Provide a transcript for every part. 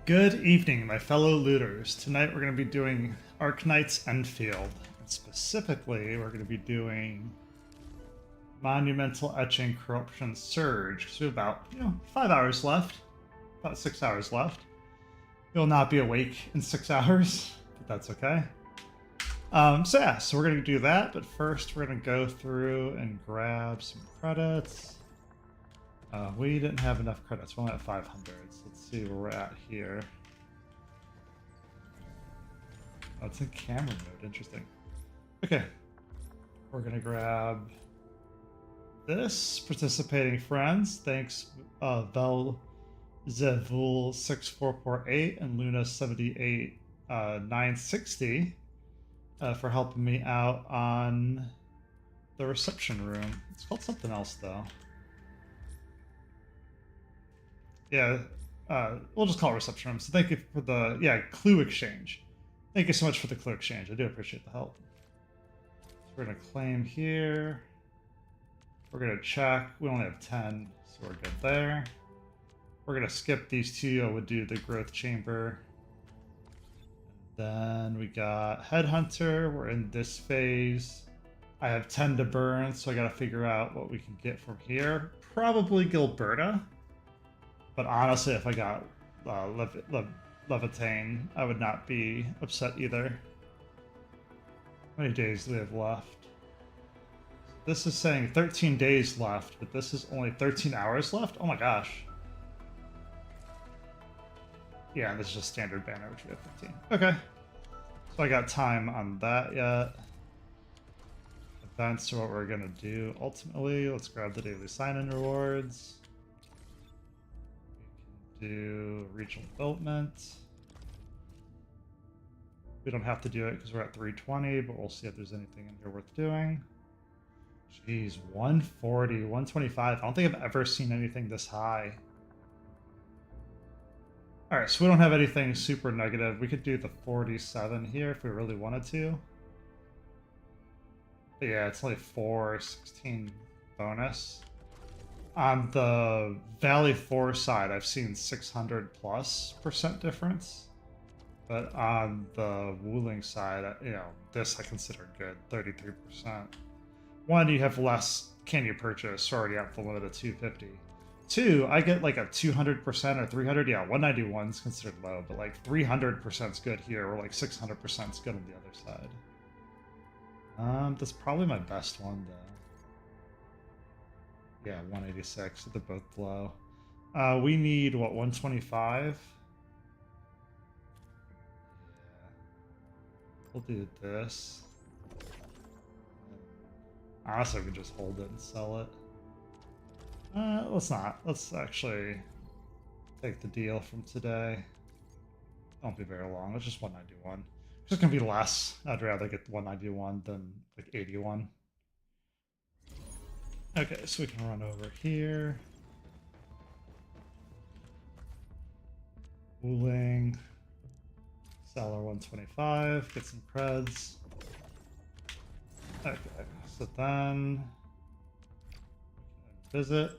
Good evening, my fellow looters. Tonight we're going to be doing Arknight's Enfield. And specifically, we're going to be doing Monumental Etching Corruption Surge. So we have about, 5 hours left. About 6 hours left. You'll not be awake in 6 hours, but that's okay. So we're going to do that, but first we're going to go through and grab some credits. We didn't have enough credits. We're only at 500. So let's see where we're at here. Oh, it's in camera mode. Interesting. Okay. We're going to grab this. Participating friends. Thanks, Velzevul6448 and Luna78960 for helping me out on the reception room. It's called something else, though. Yeah, we'll just call it reception room. So thank you for the, clue exchange. Thank you so much for the clue exchange. I do appreciate the help. So we're going to claim here. We're going to check. We only have 10, so we're good there. We're going to skip these two. I would do the growth chamber. And then we got Headhunter. We're in this phase. I have 10 to burn, so I got to figure out what we can get from here. Probably Gilberta. But honestly, if I got Levitain, I would not be upset either. How many days do we have left? This is saying 13 days left, but this is only 13 hours left? Oh my gosh. Yeah, this is just standard banner, which we have 15. Okay. So I got time on that yet. Events are what we're going to do ultimately. Let's grab the daily sign-in rewards. Do regional development. We don't have to do it because we're at 320, but we'll see if there's anything in here worth doing. Jeez, 140, 125. I don't think I've ever seen anything this high. Alright, so we don't have anything super negative. We could do the 47 here if we really wanted to. But yeah, it's only 416 bonus. On the Valley 4 side, I've seen 600+% difference. But on the Wuling side, this I consider good, 33%. One, you have less can you purchase, already at the limit of 250. Two, I get like a 200% or 300. Yeah, 191 is considered low, but like 300% is good here, or like 600% is good on the other side. That's probably my best one, though. Yeah, 186. They're both low. We need, what, 125? Yeah. We'll do this. Honestly, we can just hold it and sell it. Let's not. Let's actually take the deal from today. Don't be very long. It's just 191. It's just going to be less. I'd rather get 191 than like 81. Okay, so we can run over here. Wuling. Seller 125. Get some creds. Okay, so then visit.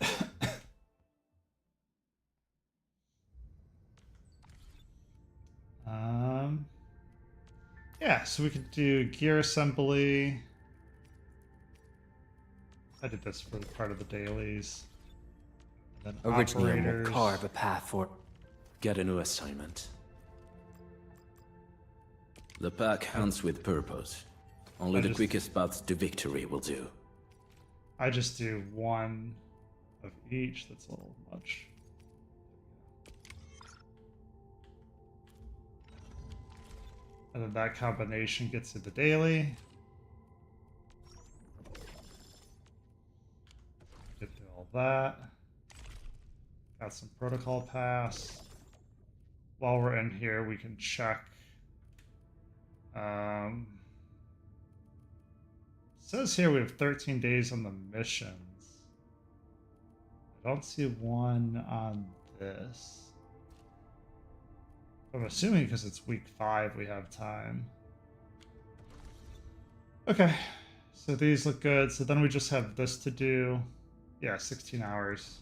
Yeah, so we could do gear assembly. I did this for part of the dailies. And then Originally, operators. will carve a path for... Get a new assignment. The pack hunts with purpose. Only the quickest paths to victory will do. I just do one of each. That's a little much. And then that combination gets you the daily. Get through all that. Got some protocol pass. While we're in here, we can check. It says here we have 13 days on the missions. I don't see one on this. I'm assuming because it's week 5 we have time. Okay, so these look good. So then we just have this to do. Yeah, 16 hours.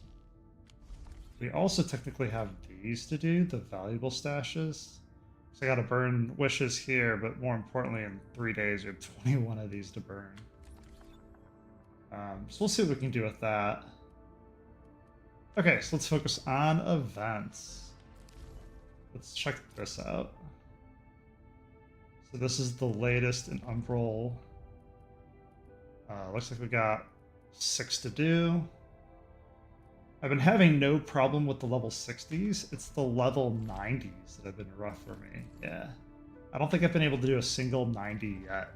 We also technically have these to do, the valuable stashes. So I gotta burn wishes here, but more importantly, in 3 days, we have 21 of these to burn. So we'll see what we can do with that. Okay, so let's focus on events. Let's check this out. So this is the latest in Umbral. Looks like we got 6 to do. I've been having no problem with the level 60s. It's the level 90s that have been rough for me. Yeah. I don't think I've been able to do a single 90 yet.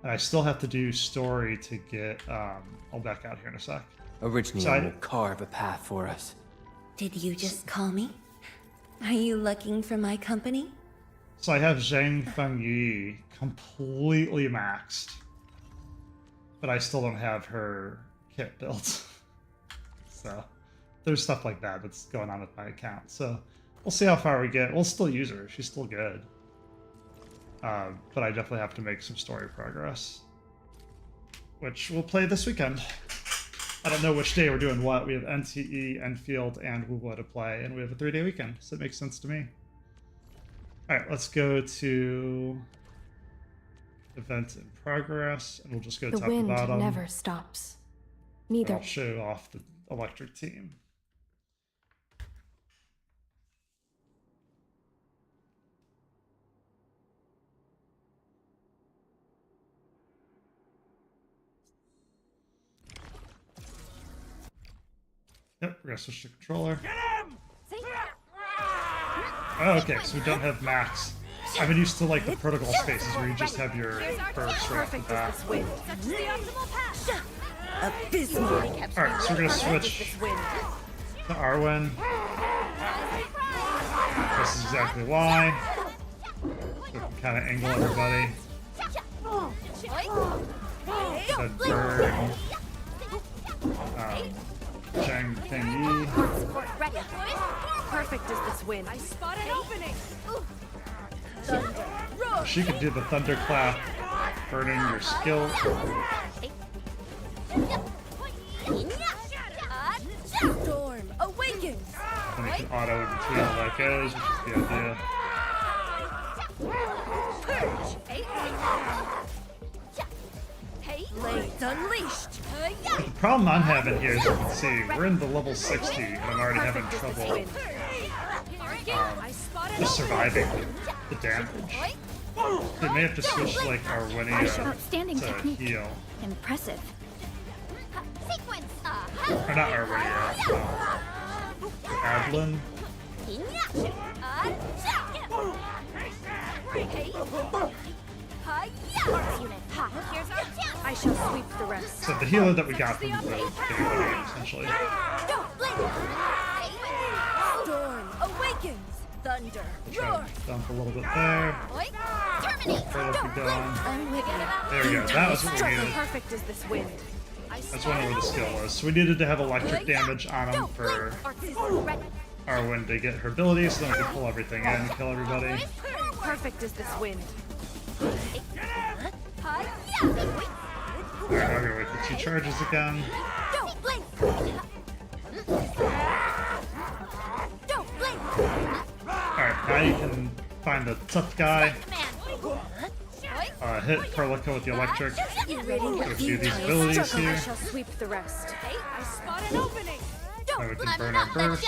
And I still have to do story to get, I'll back out here in a sec. Originally, will carve a path for us. Did you just call me? Are you looking for my company? So I have Zhang Fengyi completely maxed. But I still don't have her kit built. So there's stuff like that that's going on with my account. So we'll see how far we get. We'll still use her. She's still good. But I definitely have to make some story progress. Which we'll play this weekend. I don't know which day we're doing what. We have NTE, Enfield, and Wuwa to play. And we have a 3-day weekend. So it makes sense to me. Alright, let's go to event in progress. And we'll just go The top to wind bottom. never stops. And Neither. I'll show off the electric team. Yep, we're gonna switch to controller. Oh, okay, so we don't have max. I've been used to like the protocol spaces where you just have your burst right off the bat. Alright, so we're gonna switch to Arwen. This is exactly why. So we can kind of angle everybody. That burn. Zhang Fengyi. Perfect is this wind. I spot an opening. She could do the thunderclap, burning your skill. Storm awakens. And you can auto in between all that goes, which is the idea. Blades unleashed. But the problem I'm having here, as you can see, we're in the level 60, and I'm already having trouble just surviving the damage. We may have to switch like our Outstanding to technique. heal. Impressive. Or not our Adlin. I shall sweep the rest. So the healer that we got from the beginning of the game, essentially. Storm awakens. Thunder. Try to dump a little bit there. Right up we go. I'm with you. There we go. That was what we Struck needed. perfect is this wind. That's one of where the skill was. So we needed to have electric damage on him for Arwen to get her ability, so then we can pull everything in and kill everybody. Perfect is this wind. Alright, now we're gonna wait for 2 charges again. Alright, now you can find the tough guy. Hit Perlica with the electric. You ready? Go through these abilities I here. shall sweep the rest. I spot an opening. Now we can burn our burst.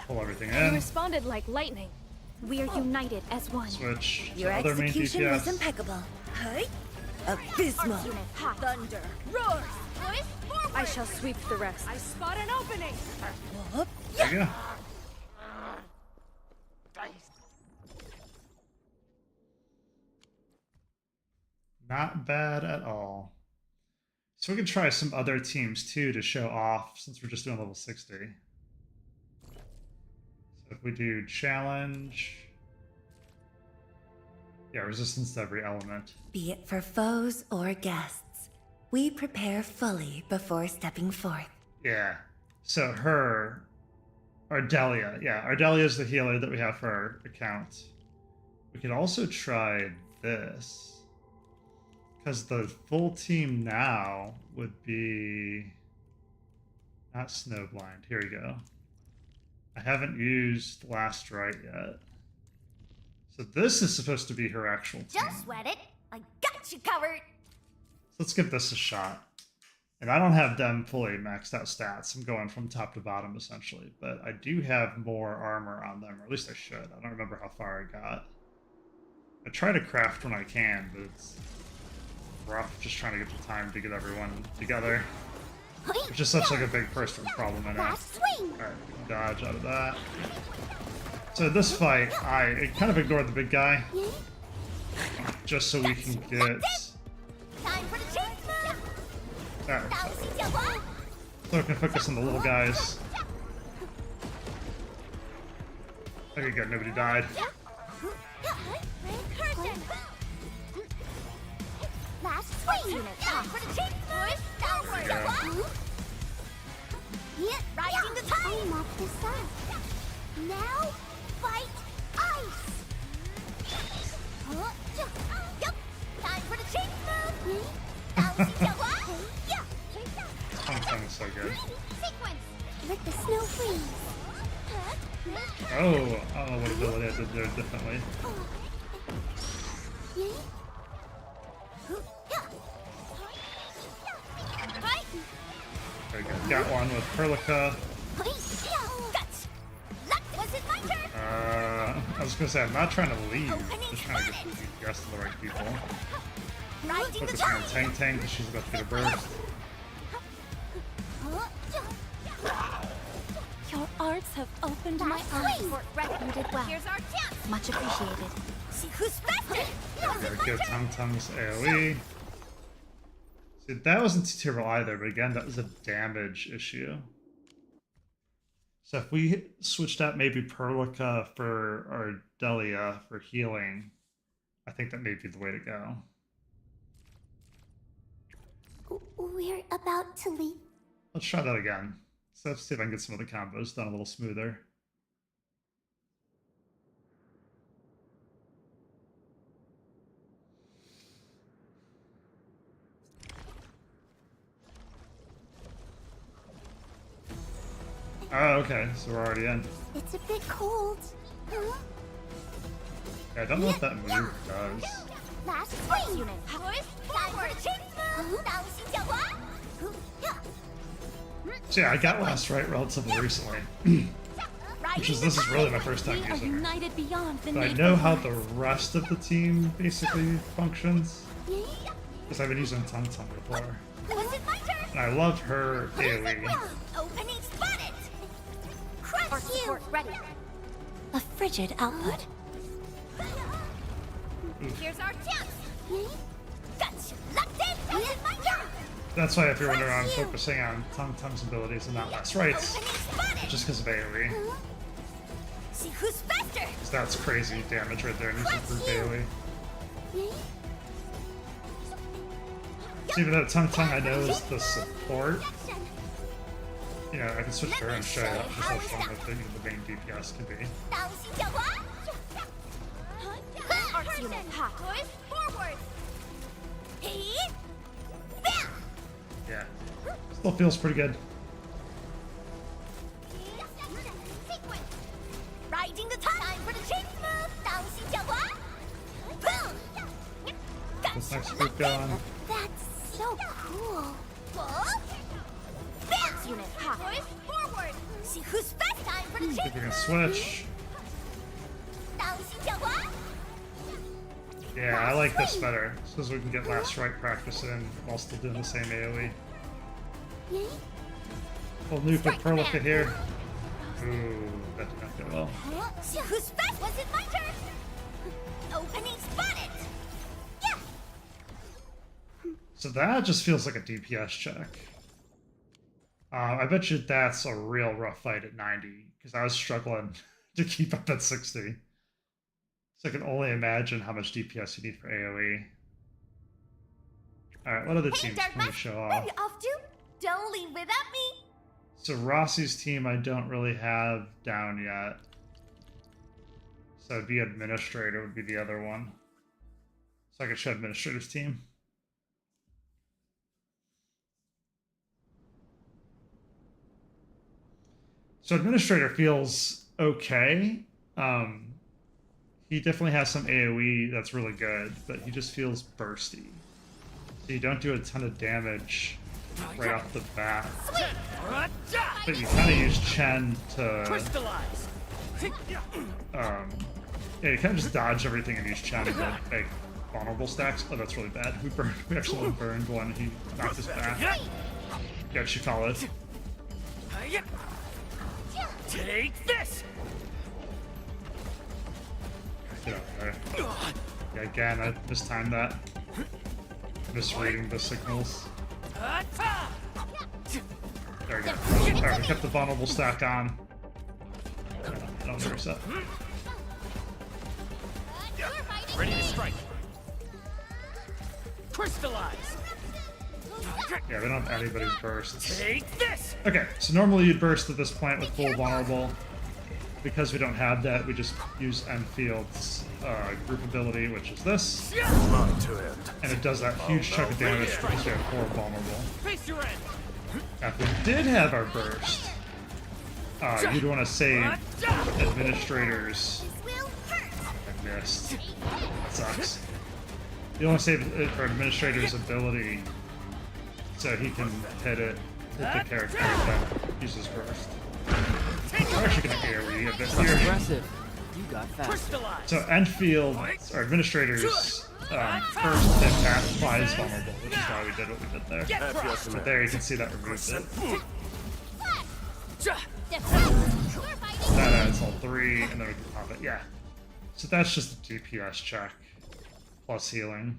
Pull everything You in. responded like lightning. We are united as one. Switch to Your other main execution was DPS. impeccable. Abysmal. Thunder. Roar. I shall sweep the rest. I spot an opening. There you go. Not bad at all. So we can try some other teams too to show off since we're just doing level 60. So if we do challenge, yeah, resistance to every element. Be it for foes or guests, we prepare fully before stepping forth. Yeah. So her, Ardelia. Yeah, Ardelia is the healer that we have for our account. We could also try this. Because the full team now would be Not Snowblind. Here we go. I haven't used Last Right yet. So this is supposed to be her actual team. Don't sweat it. I got you covered. So let's give this a shot. And I don't have them fully maxed out stats. I'm going from top to bottom essentially. But I do have more armor on them, or at least I should. I don't remember how far I got. I try to craft when I can, but it's rough just trying to get the time to get everyone together. Which is such like a big personal problem in it. Alright, dodge out of that. So this fight, I kind of ignored the big guy. Just so we can get... Time for the change move. Alright, so we can focus on the little guys. Okay, good, nobody died. Last swing. Time for the change move. Rising the tide. I'm off the side. Now, fight ice. Yup. Time for the change move. Something's so good. Sequence. Let the snow freeze. Oh, I don't know what ability I did there differently. Very good. Got one with Perlica. I was gonna say, I'm not trying to leave. Just trying to get the rest of the right people. Focusing on Tang Tang because she's about to get a burst. Your arts have opened my eyes. You did well. Here's our chance. Much appreciated. See who's faster. Very good. Tung Tung's AoE. See, that wasn't too terrible either, but again, that was a damage issue. So if we switched out maybe Perlica for Ardelia for healing, I think that may be the way to go. We're about to leave. Let's try that again. So let's see if I can get some of the combos done a little smoother. Oh, okay, so we're already in. It's a bit cold. Huh? Yeah, I don't know what that move does. Last swing. Push forward. So yeah, I got Last Right relatively recently. This is really my first time using her. United beyond the But I know how the rest of the team basically functions. Because I've been using Tung Tung before. Was it my turn? And I love her AoE. Opening spotted. Crush you. Ready. A frigid output. Here's our chance. Gotcha. Locked in. Was it my turn? That's why if you're wondering, I'm focusing on Tung Tung's abilities and not Last Right's. Just because of AoE. See who's faster. So that's crazy damage right there and using improved AoE. So even though Tung Tung I know is the support, you know, I can switch to her and show you just how strong the main DPS can be. Arts unit pop. Push forward. Yeah. Still feels pretty good. Sequence. Riding the time for the change move. Boom. This next group going. That's so cool. Arts unit pop. Push forward. See who's fast. Time for the See change if we can switch. Yeah, I like this better. Because we can get Last Right practice in while still doing the same AoE. We'll nuke with Perlica here. Ooh, that did not go well. See who's fast. Was it my turn? Opening spotted. Yeah. So that just feels like a DPS check. I bet you that's a real rough fight at 90, because I was struggling to keep up at 60. So I can only imagine how much DPS you need for AoE. Alright, what other teams can we show off? Where you off to? Don't leave without me. So Rossi's team I don't really have down yet. So it'd be Administrator would be the other one. So I could show Administrator's team. So Administrator feels okay. He definitely has some AoE that's really good, but he just feels bursty. So you don't do a ton of damage right off the bat. But you kind of use Chen to... yeah, you kind of just dodge everything and use Chen to make vulnerable stacks. Oh, that's really bad. We actually burned one. He knocked us back. Yeah, she followed. Take this! Get out there. Yeah, again, I mistimed that. Misreading the signals. There we go. Alright, we kept the vulnerable stack on. Don't reset. Ready to strike. Crystallize! Yeah, we don't have anybody's bursts. Take this! Okay, so normally you'd burst at this point with full vulnerable. Because we don't have that, we just use Enfield's group ability, which is this. And it does that huge chunk of damage because we have 4 vulnerable. Face your end! If we did have our burst, you'd want to save Administrators. I missed. That sucks. You want to save it for Administrator's ability so he can hit the character that uses burst. We're actually going to AoE a bit That's here. impressive. You got fast. Crystallize! So Enfield, or Administrators, first hit applies vulnerable, which is why we did what we did there. Get crushed! But there you can see that removes it. That adds all 3, and then we can pop it. Yeah. So that's just a DPS check plus healing.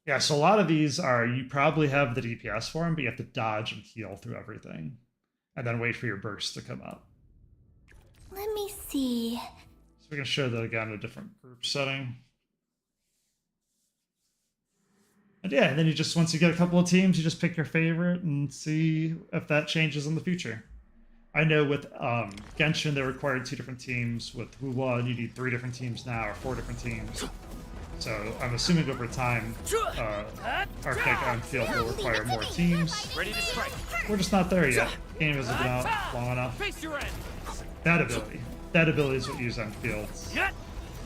Yeah, so a lot of these are, you probably have the DPS for them, but you have to dodge and heal through everything. And then wait for your burst to come up. Let me see. So we can show that again in a different group setting. And yeah, and then you just, once you get a couple of teams, you just pick your favorite and see if that changes in the future. I know with Genshin, they required 2 different teams. With Wuwa, you need 3 different teams now, or 4 different teams. So I'm assuming over time, Arctic Enfield will require more teams. Ready to strike! We're just not there yet. Game hasn't been out long enough. Face your end! That ability is what you use Enfield's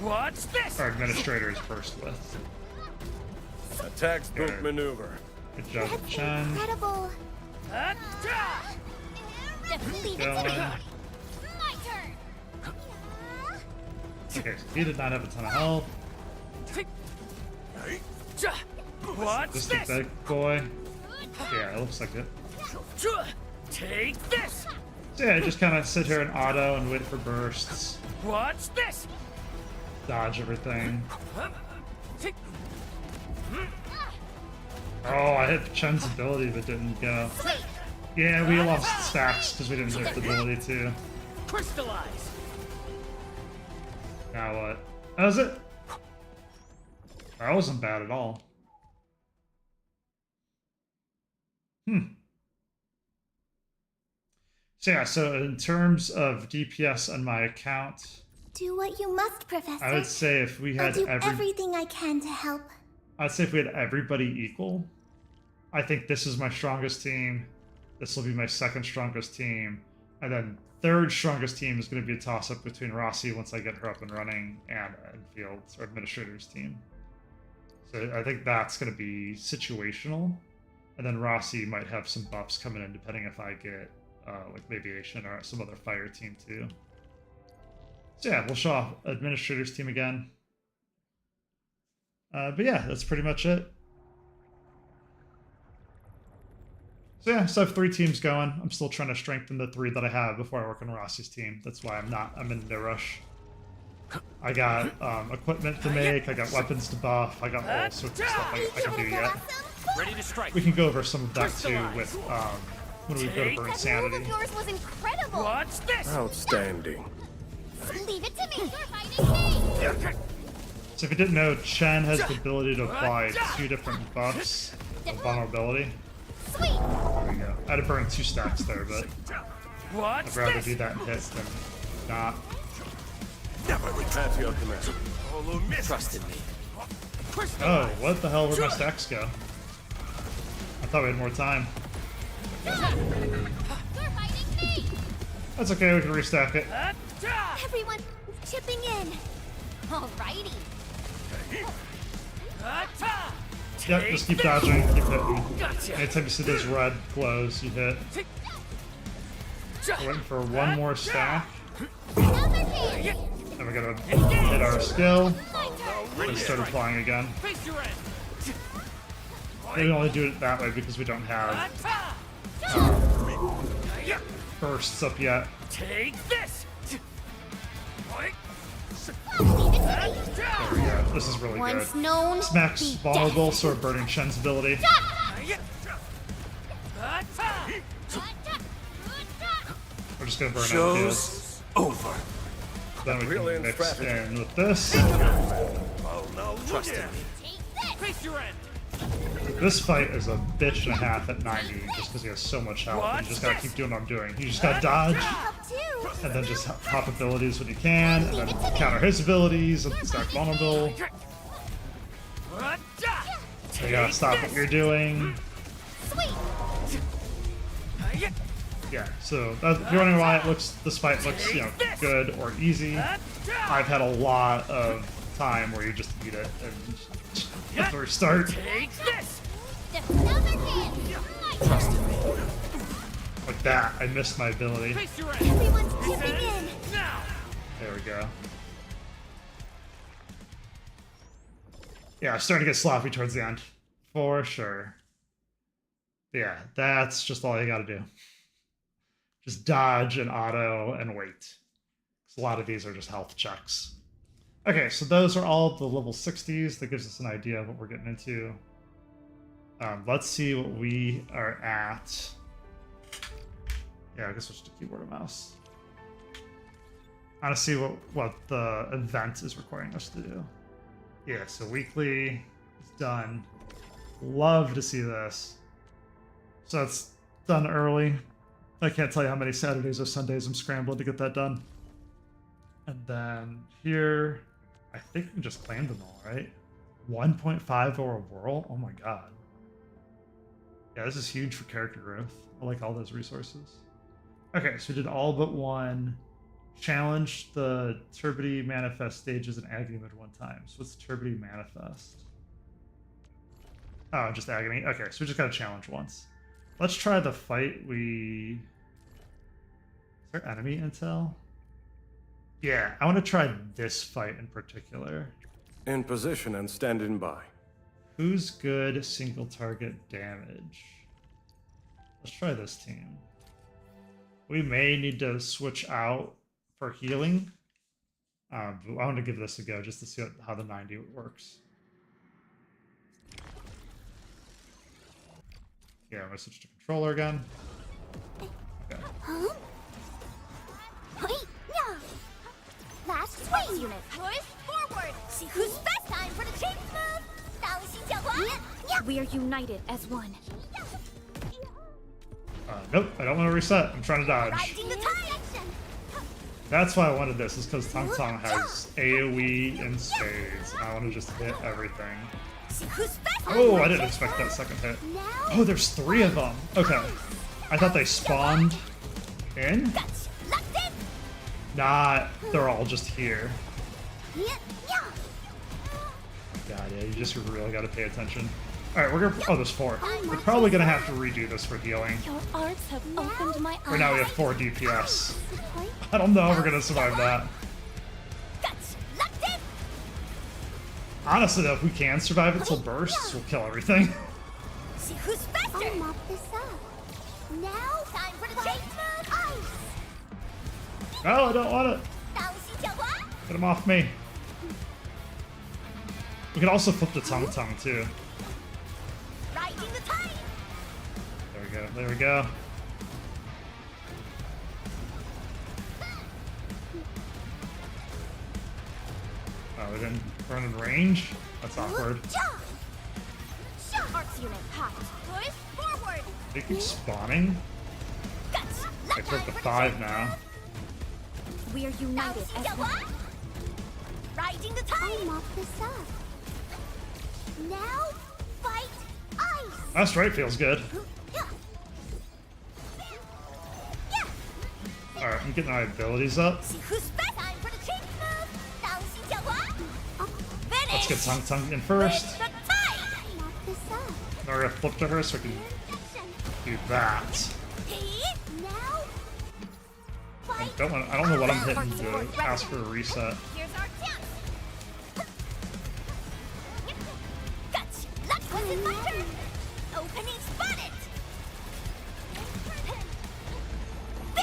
Watch this! our Administrators first with. A textbook Yeah. maneuver. Good job, That's Chen. incredible. Leave it to me. Going. My turn. Okay, so he did not have a ton of health. Watch Just a this! big boy. Yeah, it looks like it. Take this! So yeah, just kind of sit here and auto and wait for bursts. Watch this! Dodge everything. Oh, I hit Chen's ability but didn't go. Yeah, we lost stacks because we didn't hit the ability to. Crystallize! Now what? That was it? That wasn't bad at all. So yeah, so in terms of DPS on my account, Do what you must, Professor. I would say if we I'll had do everything I can to help. I'd say if we had everybody equal, I think this is my strongest team. This will be my second strongest team. And then third strongest team is going to be a toss-up between Rossi once I get her up and running and Enfield's or Administrator's team. So I think that's going to be situational. And then Rossi might have some buffs coming in depending if I get like Aviation or some other fire team too. So yeah, we'll show off Administrator's team again. But yeah, that's pretty much it. So yeah, so I have 3 teams going. I'm still trying to strengthen the 3 that I have before I work on Rossi's team. That's why I'm in no rush. I got equipment to make, I got weapons to buff, I got all sorts of stuff I can do yet. Ready to strike! We can go over some of that too with when we go to Burn That move Sanity. of yours was incredible. Watch this! Outstanding. Leave it to me. You're fighting me. So if you didn't know, Chen has the ability to apply 2 different buffs of vulnerability. Sweet. There we go. I had to burn 2 stacks there, but Watch I'd rather this! do that in hit than not. At your command. Trust in me. Oh, what the hell? Where'd my stacks go? I thought we had more time. You're fighting That's okay, we can restack it. Everyone chipping in. Alrighty. Yep, just keep dodging, keep hitting. Gotcha. Anytime you see those red glows, you hit. Waiting for one more stack. Another hit. And we're gonna hit our skill. Ready And to start strike. applying again. Face your end. We only do it that way because we don't have bursts up yet. Take this. There we go. This is really Once good. known, Smacks be vulnerable, so we're burning Shen's ability. We're just gonna burn out the fields. Show's over. Then we Real can mix strategy. in with this. Oh, no, Trust look in at me. Face your end. This fight is a bitch and a half at 90 just because he has so much health. And you just gotta keep doing what I'm doing. You just gotta dodge Up too. and then just pop abilities when you can, and then counter his abilities and stack vulnerable. You gotta stop what you're doing. Sweet. Yeah, so if you're wondering why this fight looks, good or easy, I've had a lot of time where you just eat it and have to restart. Take this. Another hit. Trust in me. Like that, I missed my ability. Face your end. Everyone's chipping in. Now. There we go. Yeah, I'm starting to get sloppy towards the end. For sure. Yeah, that's just all you gotta do. Just dodge and auto and wait. 'Cause a lot of these are just health checks. Okay, so those are all the level 60s. That gives us an idea of what we're getting into. Let's see what we are at. Yeah, I guess switch to keyboard and mouse. I want to see what the event is requiring us to do. Yeah, so weekly is done. Love to see this. So it's done early. I can't tell you how many Saturdays or Sundays I'm scrambling to get that done. And then here, I think we can just claim them all, right? 1.5 or a whirl? Oh my god. Yeah, this is huge for character growth. I like all those resources. Okay, so we did all but one. Challenge the Turbidity Manifest stages and Agony Mode one time. So what's Turbidity Manifest? Oh, just Agony. Okay, so we just got to challenge once. Let's try the fight Is there enemy intel? Yeah, I want to try this fight in particular. In position and standing by. Who's good single target damage? Let's try this team. We may need to switch out for healing. But I want to give this a go just to see how the 90 works. Yeah, I'm going to switch to controller again. Okay. Huh? Wait, yeah. Last swing. Unit. Push forward. See who's best. Time for the change move. Yeah. We are united as one. Nope, I don't want to reset. I'm trying to dodge. Riding the tide. That's why I wanted this, is because Tong Tong has AoE in spades, and I want to just hit everything. See who's best. Oh, I didn't expect that second hit. Now. Oh, there's 3 of them. Okay. I thought they spawned in? Guts. Locked in. Nah, they're all just here. Yeah. God, yeah, you just really got to pay attention. Alright, we're gonna... Oh, there's 4. We're probably gonna have to redo this for healing. Your arts have opened my eyes. Right now we have 4 DPS. I don't know if we're gonna survive that. Guts. Locked in. Honestly, though, if we can survive it till bursts, we'll kill everything. See who's faster. I'll mop this up. Now, time for the change move. Ice. No, I don't want it. Get Get him off me. We can also flip the Tung Tung, too. Riding the tide. There we go, there we go. Oh, we didn't run in range? That's awkward. Arts unit hot. Push forward. They keep spawning? Guts. I took the 5 now. We are united as one. Riding the tide. I'll mop this up. Now, fight ice. That's right, feels good. Yeah. Alright, I'm getting my abilities up. See who's best. Time for the change move. 当心讲话. Finish. Let's get Tung Tung in first. With the tide. Knock this up. Now we're gonna flip to her so we can do that. Now, fight. I don't know what I'm hitting to ask for a reset. Here's our chance. Gotcha. Luck was in my turn. Opening spotted.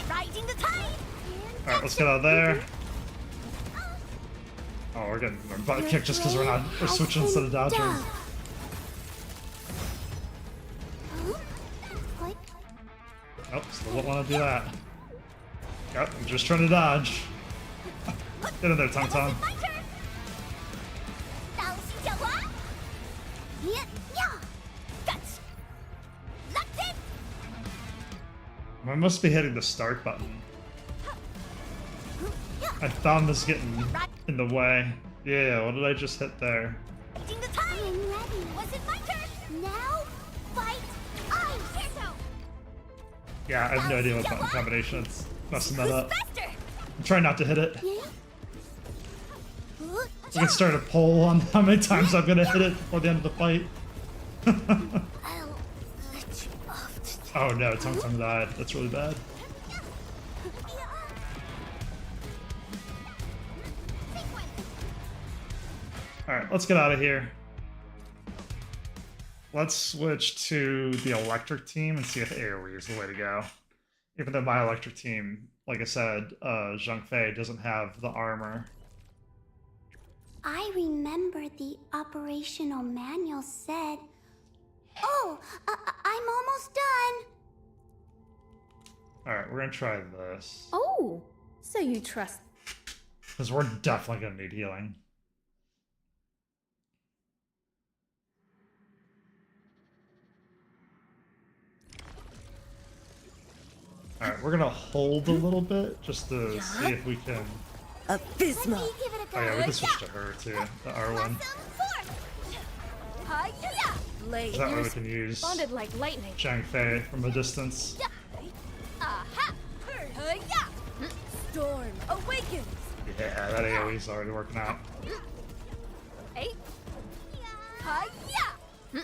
Riding the tide. Alright, let's get out of there. Oh, we're getting our butt kicked just because we're switching instead of dodging. Nope, still don't want to do that. Yep, I'm just trying to dodge. Get in there, Tung Tung. My turn. 当心讲话. Yeah. Gotcha. Locked in. I must be hitting the start button. My thumb is getting in the way. Yeah, what did I just hit there? Riding the tide. I'm ready. Was it my turn? Now, fight. Ice. Yeah, I have no idea what button combination it's messing that up. Faster. I'm trying not to hit it. Yeah. We can start a poll on how many times I'm gonna hit it before the end of the fight. I'll let you off today. Oh no, Tung Tung died. That's really bad. Alright, let's get out of here. Let's switch to the electric team and see if AoE is the way to go. Even though my electric team, like I said, Zhang Fei doesn't have the armor. I remember the operational manual said, "Oh, I'm almost done." Alright, we're gonna try this. Oh, so you trust. Because we're definitely gonna need healing. Alright, we're gonna hold a little bit just to see if we can. Abysmal. Let me give it a go. Oh yeah, we can switch to her too, the R1. Blade. That way we can use Bonded like lightning. Zhang Fei from a distance. Aha! Storm awakens. Yeah, that AoE's already working out. Hey. Hiya.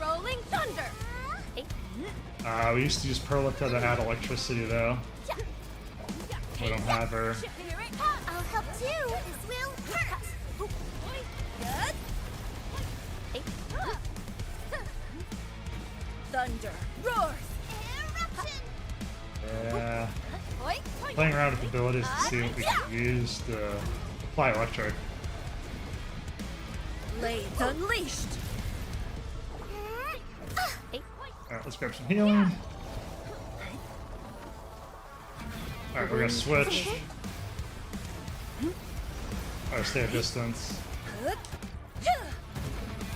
Rolling thunder. Hey. We used to use Perlica to add electricity though. We don't have her. I'll help too. This will hurt. Good. Hey. Thunder roars. Eruption. Yeah. Oi. Playing around with abilities to see what we can use to apply electric. Blades unleashed. Hey. Alright, let's grab some healing. Alright, we're gonna switch. Alright, stay at distance.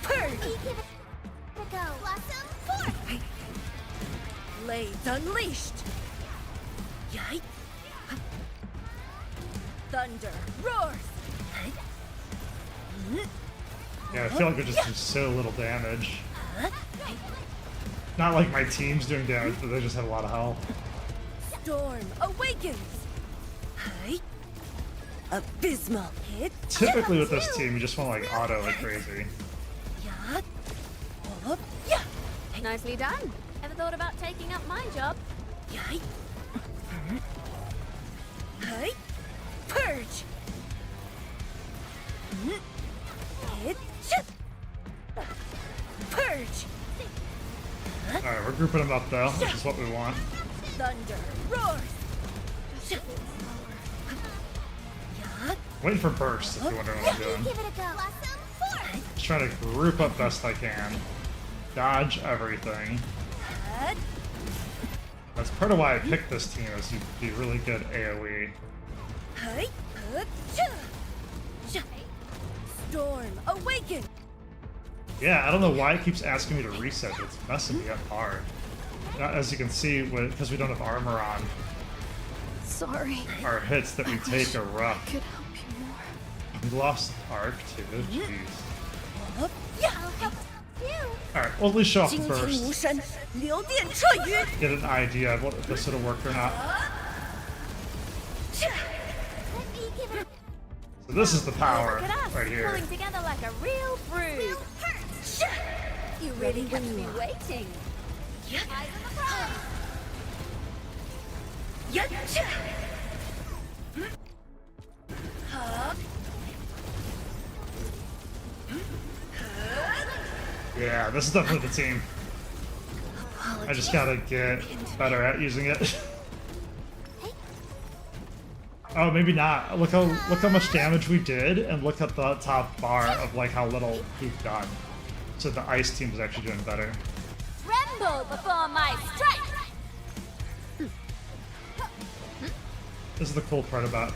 Purge. Give it a go. Blossom forth. Blades unleashed. Yike. Thunder roars. Yeah, I feel like we just do so little damage. Not like my team's doing damage, but they just have a lot of health. Storm awakens. Hey. Abysmal. Hit. Typically with this team, you just want to like auto like crazy. Yeah. Up. Yeah. Nicely done. Ever thought about taking up my job? Yike. Hey. Purge. Hit. Purge. Alright, we're grouping them up though, which is what we want. Thunder roars. Waiting for burst if you're wondering what I'm doing. Give it a go. Blossom forth. Just trying to group up best I can. Dodge everything. Head. That's part of why I picked this team, is you'd be really good AoE. Hey. Storm awaken. Yeah, I don't know why it keeps asking me to reset, but it's messing me up hard. As you can see, because we don't have armor on, Sorry. our hits that we take are rough. Could help you more. We lost Arc too, jeez. Up. Yeah. I'll help. Alright, well at least show off the 惊天无 first. 声，流电彻云。 Get an idea of what if this would have worked or not. Let me give it So this is the power Look at us, right here. pulling together like a real brood. You really kept me waiting. Eyes on the prize. Yeah, this is definitely the team. I just gotta get better at using it. Oh, maybe not. Look how much damage we did, and look at the top bar of like how little we've done. So the ice team is actually doing better. Tremble before my strike. This is the cool part about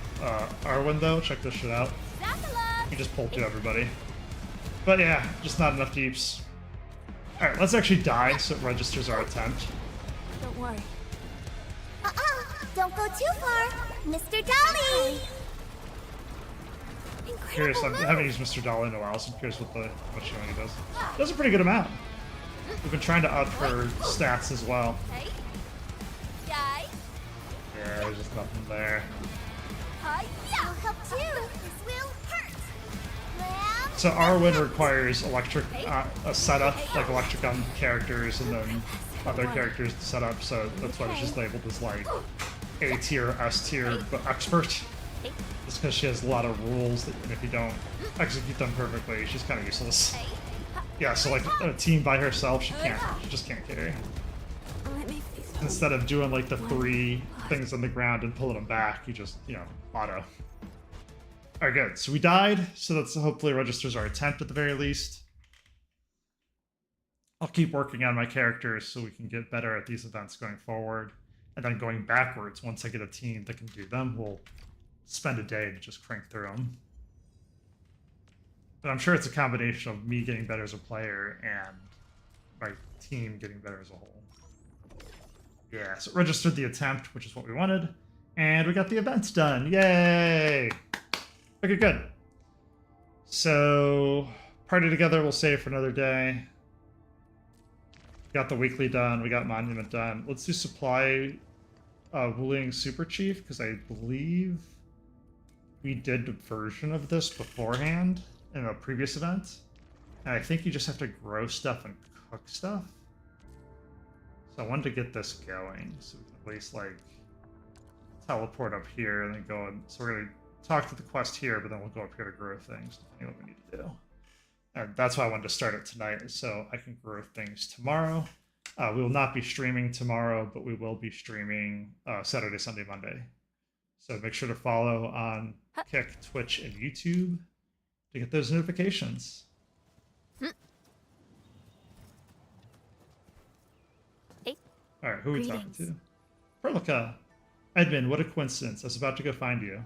Arwen though. Check this shit out. Zapala. You just pull through everybody. But yeah, just not enough deeps. Alright, let's actually die so it registers our attempt. Don't worry. Don't go too far, Mr. Dolly. Curious, I haven't used Mr. Dolly in a while, so I'm curious what much healing he does. Does a pretty good amount. We've been trying to up her stats as well. Hey. Die. Yeah, there's just nothing there. Hi. I'll help too. This will hurt. Lamb. So Arwen requires electric a setup, like electric on characters and then other characters to set up, so that's why it's just labeled as like A tier, S tier, but expert. Just because she has a lot of rules that if you don't execute them perfectly, she's kind of useless. Yeah, so like a team by herself, she just can't carry. Let me fix Instead of doing like the 3 things on the ground and pulling them back, you just, auto. Alright, good. So we died, so that's hopefully registers our attempt at the very least. I'll keep working on my characters so we can get better at these events going forward. And then going backwards, once I get a team that can do them, we'll spend a day to just crank through them. But I'm sure it's a combination of me getting better as a player and my team getting better as a whole. Yeah, so it registered the attempt, which is what we wanted. And we got the events done. Yay! Okay, good. So, party together, we'll save for another day. Got the weekly done. We got monument done. Let's do supply Wuling Super Chief, because I believe we did a version of this beforehand in a previous event. And I think you just have to grow stuff and cook stuff. So I wanted to get this going, so we can at least like teleport up here and then go and so we're gonna talk to the quest here, but then we'll go up here to grow things, depending what we need to do. And that's why I wanted to start it tonight, so I can grow things tomorrow. We will not be streaming tomorrow, but we will be streaming Saturday, Sunday, Monday. So make sure to follow on Kick, Twitch, and YouTube to get those notifications. Hey. All right, who are we talking to? Perlica. Edmund, what a coincidence. I was about to go find you.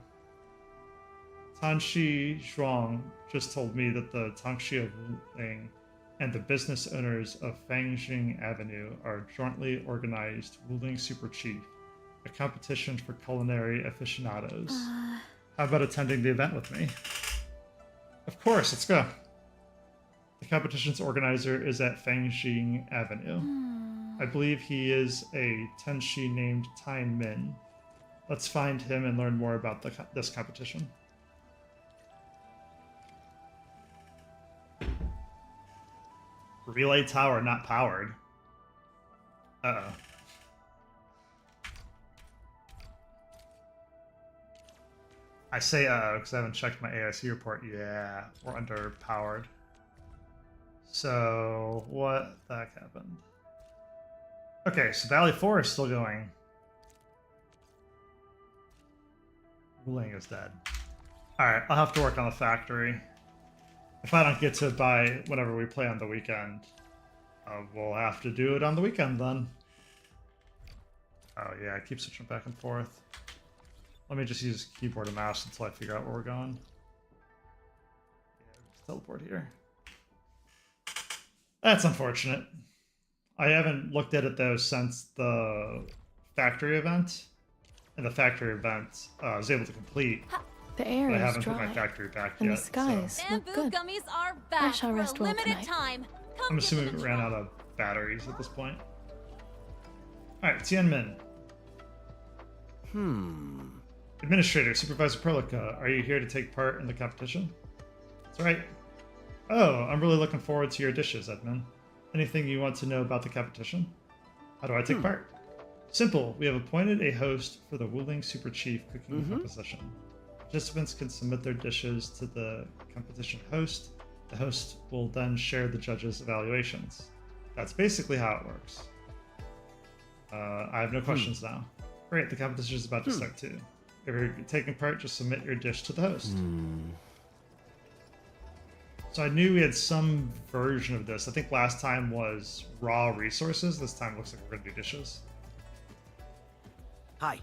Tanshi Zhuang just told me that the Tangxi of Wuling and the business owners of Fangjing Avenue are jointly organized Wuling Super Chief, a competition for culinary aficionados. How about attending the event with me? Of course, let's go. The competition's organizer is at Fangjing Avenue. I believe he is a Tenshi named Tyne Min. Let's find him and learn more about this competition. Relay tower not powered. Uh-oh. I say uh-oh because I haven't checked my AIC report. Yeah, we're underpowered. So, what the heck happened? Okay, so Valley 4 is still going. Wuling is dead. Alright, I'll have to work on the factory. If I don't get to it by whenever we play on the weekend, we'll have to do it on the weekend then. Oh yeah, I keep switching back and forth. Let me just use keyboard and mouse until I figure out where we're going. Yeah, just teleport here. That's unfortunate. I haven't looked at it though since the factory event. And the factory event I was able to complete. The air But I is haven't put my dry, factory back and yet. the skies look Bamboo good. gummies are I back shall for rest a well limited tonight. time. I'm assuming it ran out of batteries at this point. Alright, Tianmin. Administrator, Supervisor Perlica, are you here to take part in the competition? That's right. Oh, I'm really looking forward to your dishes, Edmund. Anything you want to know about the competition? How do I take part? Simple. We have appointed a host for the Wuling Super Chief cooking competition. Participants can submit their dishes to the competition host. The host will then share the judges' evaluations. That's basically how it works. I have no questions now. Great, the competition is about to start too. If you're taking part, just submit your dish to the host. So I knew we had some version of this. I think last time was raw resources. This time looks like we're gonna do dishes. Hi.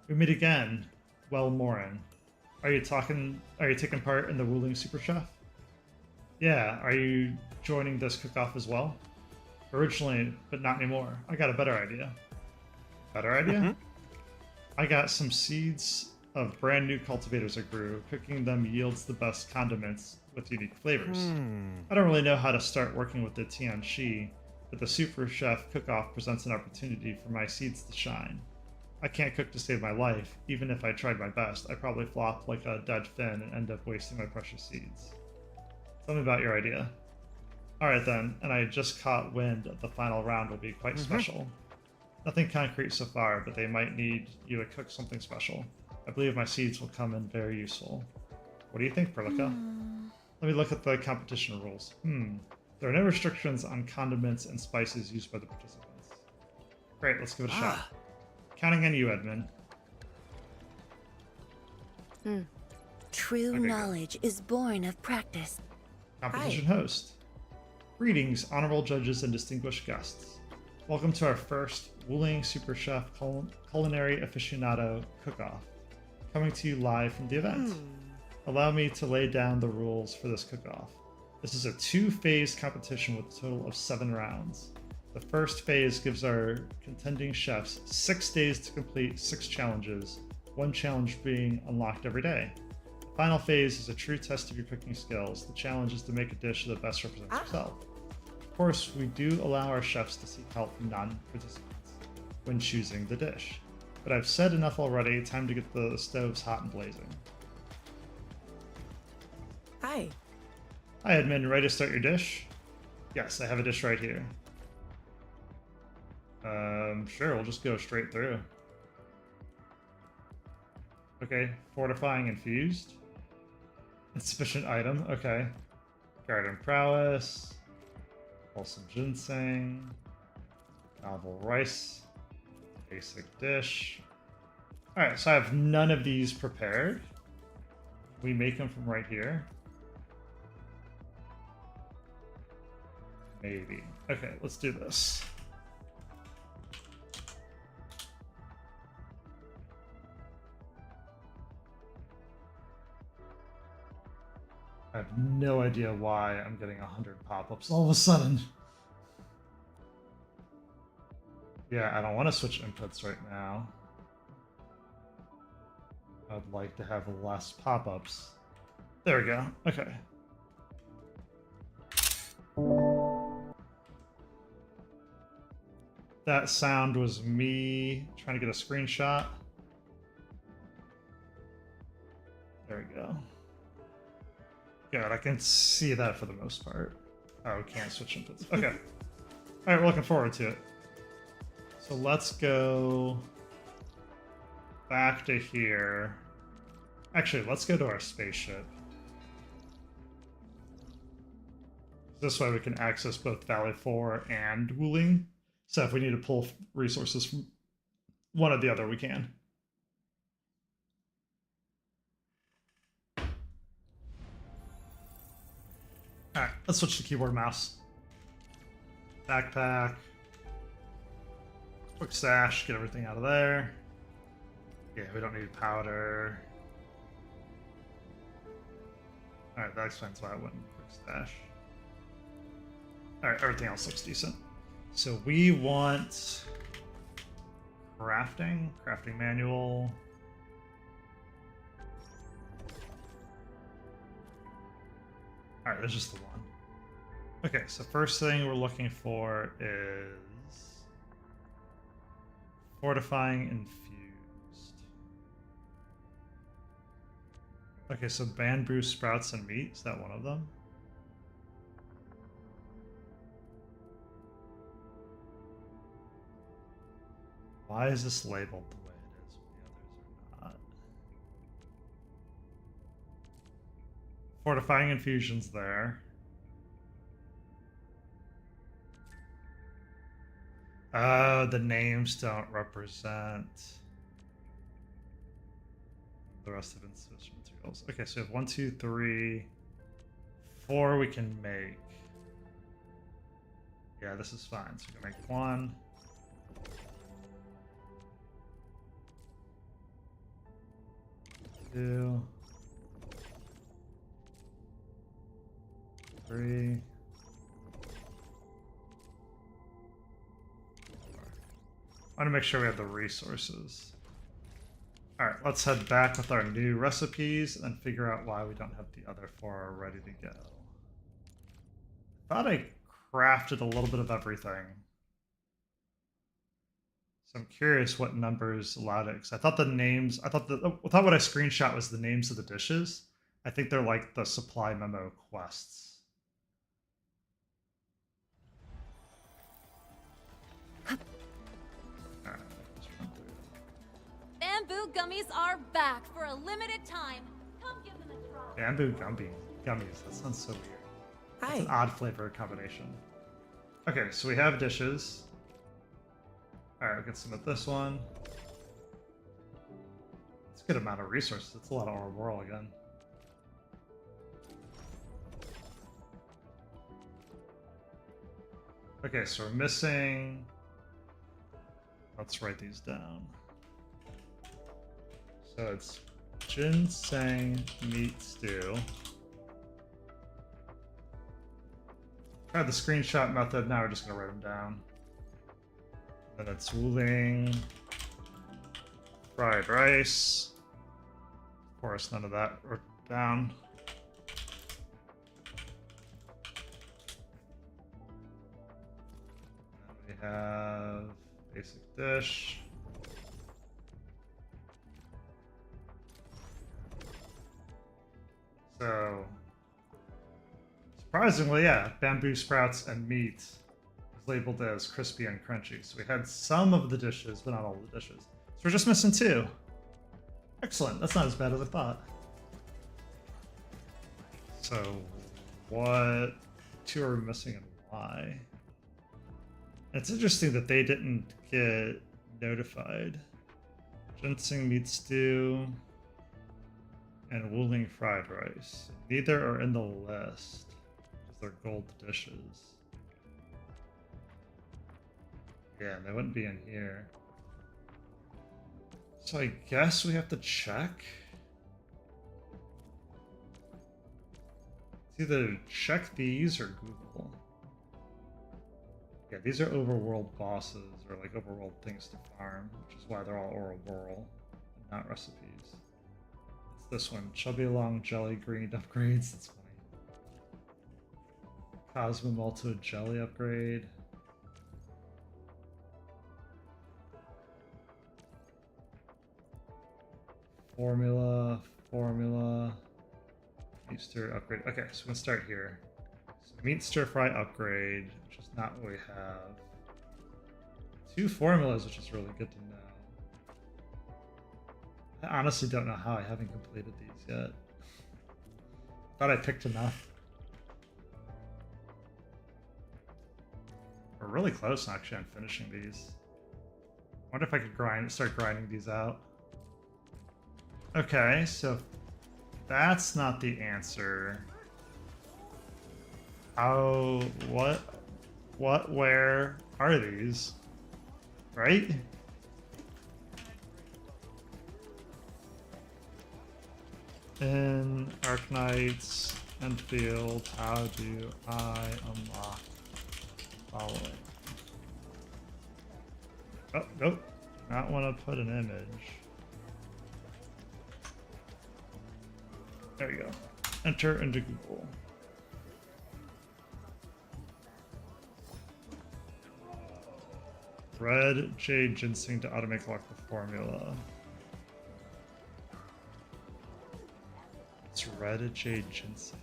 We meet again. Well, Morin. Are you taking part in the Wuling Super Chef? Yeah, are you joining this cook-off as well? Originally, but not anymore. I got a better idea. Better idea? I got some seeds of brand new cultivators I grew. Cooking them yields the best condiments with unique flavors. I don't really know how to start working with the Tianxi, but the Super Chef cook-off presents an opportunity for my seeds to shine. I can't cook to save my life. Even if I tried my best, I'd probably flop like a dead fin and end up wasting my precious seeds. Tell me about your idea. Alright then, and I just caught wind that the final round will be quite special. Nothing concrete so far, but they might need you to cook something special. I believe my seeds will come in very useful. What do you think, Perlica? Let me look at the competition rules. There are no restrictions on condiments and spices used by the participants. Great, let's give it a shot. Counting on you, Edmund. True Okay, knowledge is born of practice. Competition host. Greetings, honorable judges and distinguished guests. Welcome to our first Wuling Super Chef Culinary Aficionado Cook-Off, coming to you live from the event. Allow me to lay down the rules for this cook-off. This is a 2-phase competition with a total of 7 rounds. The first phase gives our contending chefs 6 days to complete 6 challenges, 1 challenge being unlocked every day. The final phase is a true test of your cooking skills. The challenge is to make a dish that best represents yourself. Of course, we do allow our chefs to seek help from non-participants when choosing the dish. But I've said enough already, time to get the stoves hot and blazing. Hi. Hi, Edmund, ready to start your dish? Yes, I have a dish right here. Sure, we'll just go straight through. Okay, fortifying infused. Insufficient item, okay. Garden prowess. Wholesome ginseng. Novel rice. Basic dish. Alright, so I have none of these prepared. We make them from right here. Maybe. Okay, let's do this. I have no idea why I'm getting 100 pop-ups all of a sudden. Yeah, I don't want to switch inputs right now. I'd like to have less pop-ups. There we go. Okay. That sound was me trying to get a screenshot. There we go. Good, I can see that for the most part. Oh, we can't switch inputs. Okay. Alright, we're looking forward to it. So let's go back to here. Actually, let's go to our spaceship. This way we can access both Valley 4 and Wuling. So if we need to pull resources from one or the other, we can. Alright, let's switch to keyboard and mouse. Backpack. Quick stash, get everything out of there. Yeah, we don't need powder. Alright, that explains why I went quick stash. Alright, everything else looks decent. So we want crafting manual. Alright, there's just the one. Okay, so first thing we're looking for is fortifying infused. Okay, so bamboo sprouts and meat, is that one of them? Why is this labeled the way it is when the others are not? Fortifying infusions there. Oh, the names don't represent the rest of insufficient materials. Okay, so we have 1, 2, 3, 4 we can make. Yeah, this is fine. So we can make 1. 2, 3. I want to make sure we have the resources. All right, let's head back with our new recipes and figure out why we don't have the other 4 ready to go. I thought I crafted a little bit of everything. So I'm curious what numbers allowed it. 'Cause I thought the names, I thought what I screenshot was the names of the dishes. I think they're like the supply memo quests. Bamboo gummies are back for a limited time. Come give them a try. Bamboo gummies. That sounds so weird. It's an odd flavor combination. Okay, so we have dishes. All right, we can submit this one. It's a good amount of resources. It's a lot of Ouroboros again. Okay, so we're missing. Let's write these down. So it's ginseng meat stew. Tried the screenshot method, now we're just gonna write them down. Then it's wuling fried rice. Of course, none of that wrote down. And we have basic dish. So, surprisingly, yeah, bamboo sprouts and meat is labeled as crispy and crunchy. So we had some of the dishes, but not all the dishes. So we're just missing 2. Excellent. That's not as bad as I thought. So, what 2 are we missing and why? It's interesting that they didn't get notified. Ginseng meat stew and wuling fried rice. Neither are in the list because they're gold dishes. Yeah, they wouldn't be in here. So I guess we have to check. It's either check these or Google. Yeah, these are overworld bosses or like overworld things to farm, which is why they're all Ouroboros and not recipes. This one, chubby long jelly green upgrades. That's funny. Cosmo Malto jelly upgrade. Formula. Meat stir upgrade. Okay, so we're gonna start here. So meat stir fry upgrade, which is not what we have. 2 formulas, which is really good to know. I honestly don't know how I haven't completed these yet. Thought I picked enough. We're really close actually on finishing these. Wonder if I could start grinding these out. Okay, so that's not the answer. How, where are these? Right? In Arknights and Field, how do I unlock following? Oh, nope. Not want to put an image. There you go. Enter into Google. red jade ginseng to automate lock the formula. It's red jade ginseng.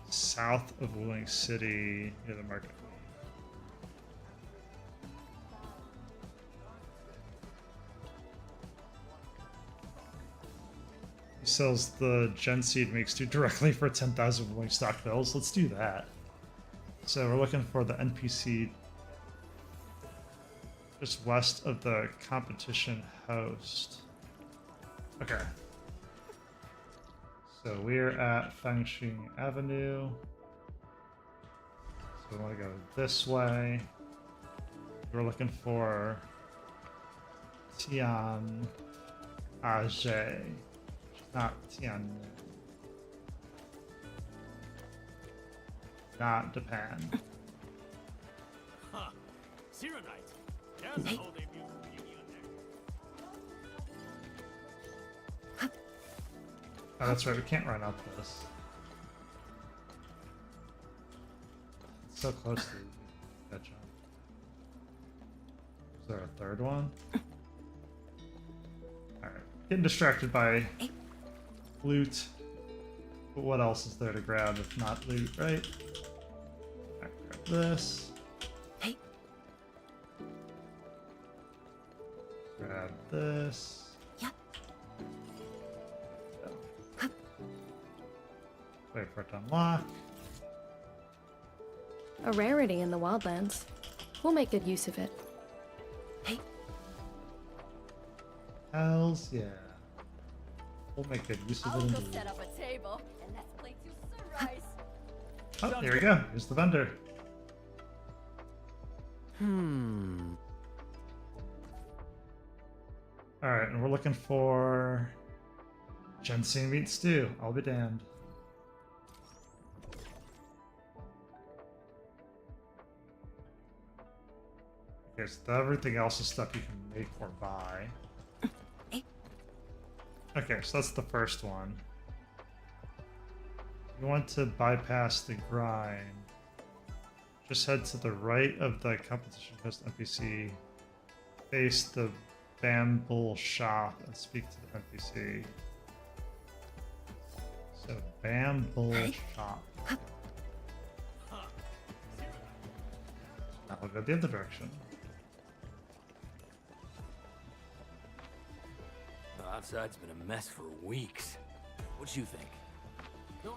South of Wuling City, near the market. He sells the Gen Seed mix directly for 10,000 Wuling stock bills. Let's do that. So we're looking for the NPC just west of the competition host. Okay. So we're at Fangxing Avenue. So we want to go this way. We're looking for Tian Aje. Not Tian. Not Japan. Huh. Cyronite. There's a whole day musical reunion there. Oh, that's right. We can't run up this. It's so close to that jump. Is there a third one? Alright. Getting distracted by loot. But what else is there to grab if not loot, right? Alright, grab this. Hey. Grab this. Yeah. Wait for it to unlock. A rarity in the wildlands. We'll make good use of it. Hey. Hells yeah. We'll make good use of it indeed. set up a table and let's play to sunrise. Oh, here we go. Here's the vendor. Alright, and we're looking for ginseng meat stew. I'll be damned. Okay, so everything else is stuff you can make or buy. Okay, so that's the first one. You want to bypass the grind. Just head to the right of the competition host NPC. Face the bamboo shop and speak to the NPC. So bamboo shop. Now we'll go the other direction. Outside's been a mess for weeks. What you think? We're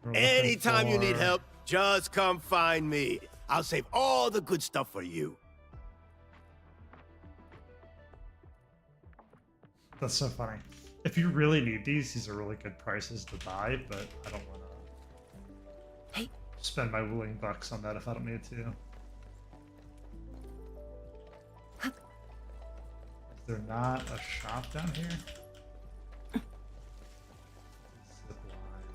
looking Anytime you need for- help, just come find me. I'll save all the good stuff for you. That's so funny. If you really need these are really good prices to buy, but I don't want to spend my Wuling bucks on that if I don't need to. Is there not a shop down here? Zip line.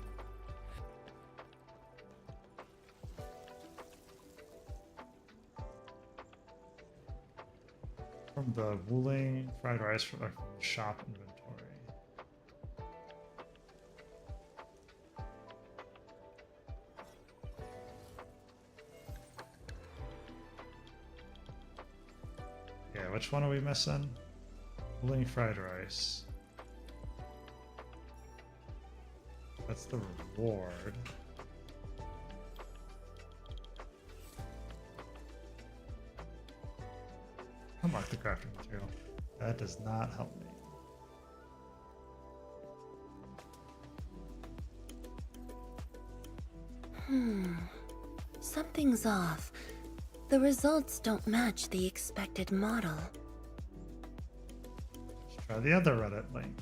From the Wuling fried rice from the shop inventory. Yeah, which one are we missing? Wuling fried rice. That's the reward. Unlock the crafting material. That does not help me. Something's off. The results don't match the expected model. Let's try the other Reddit link.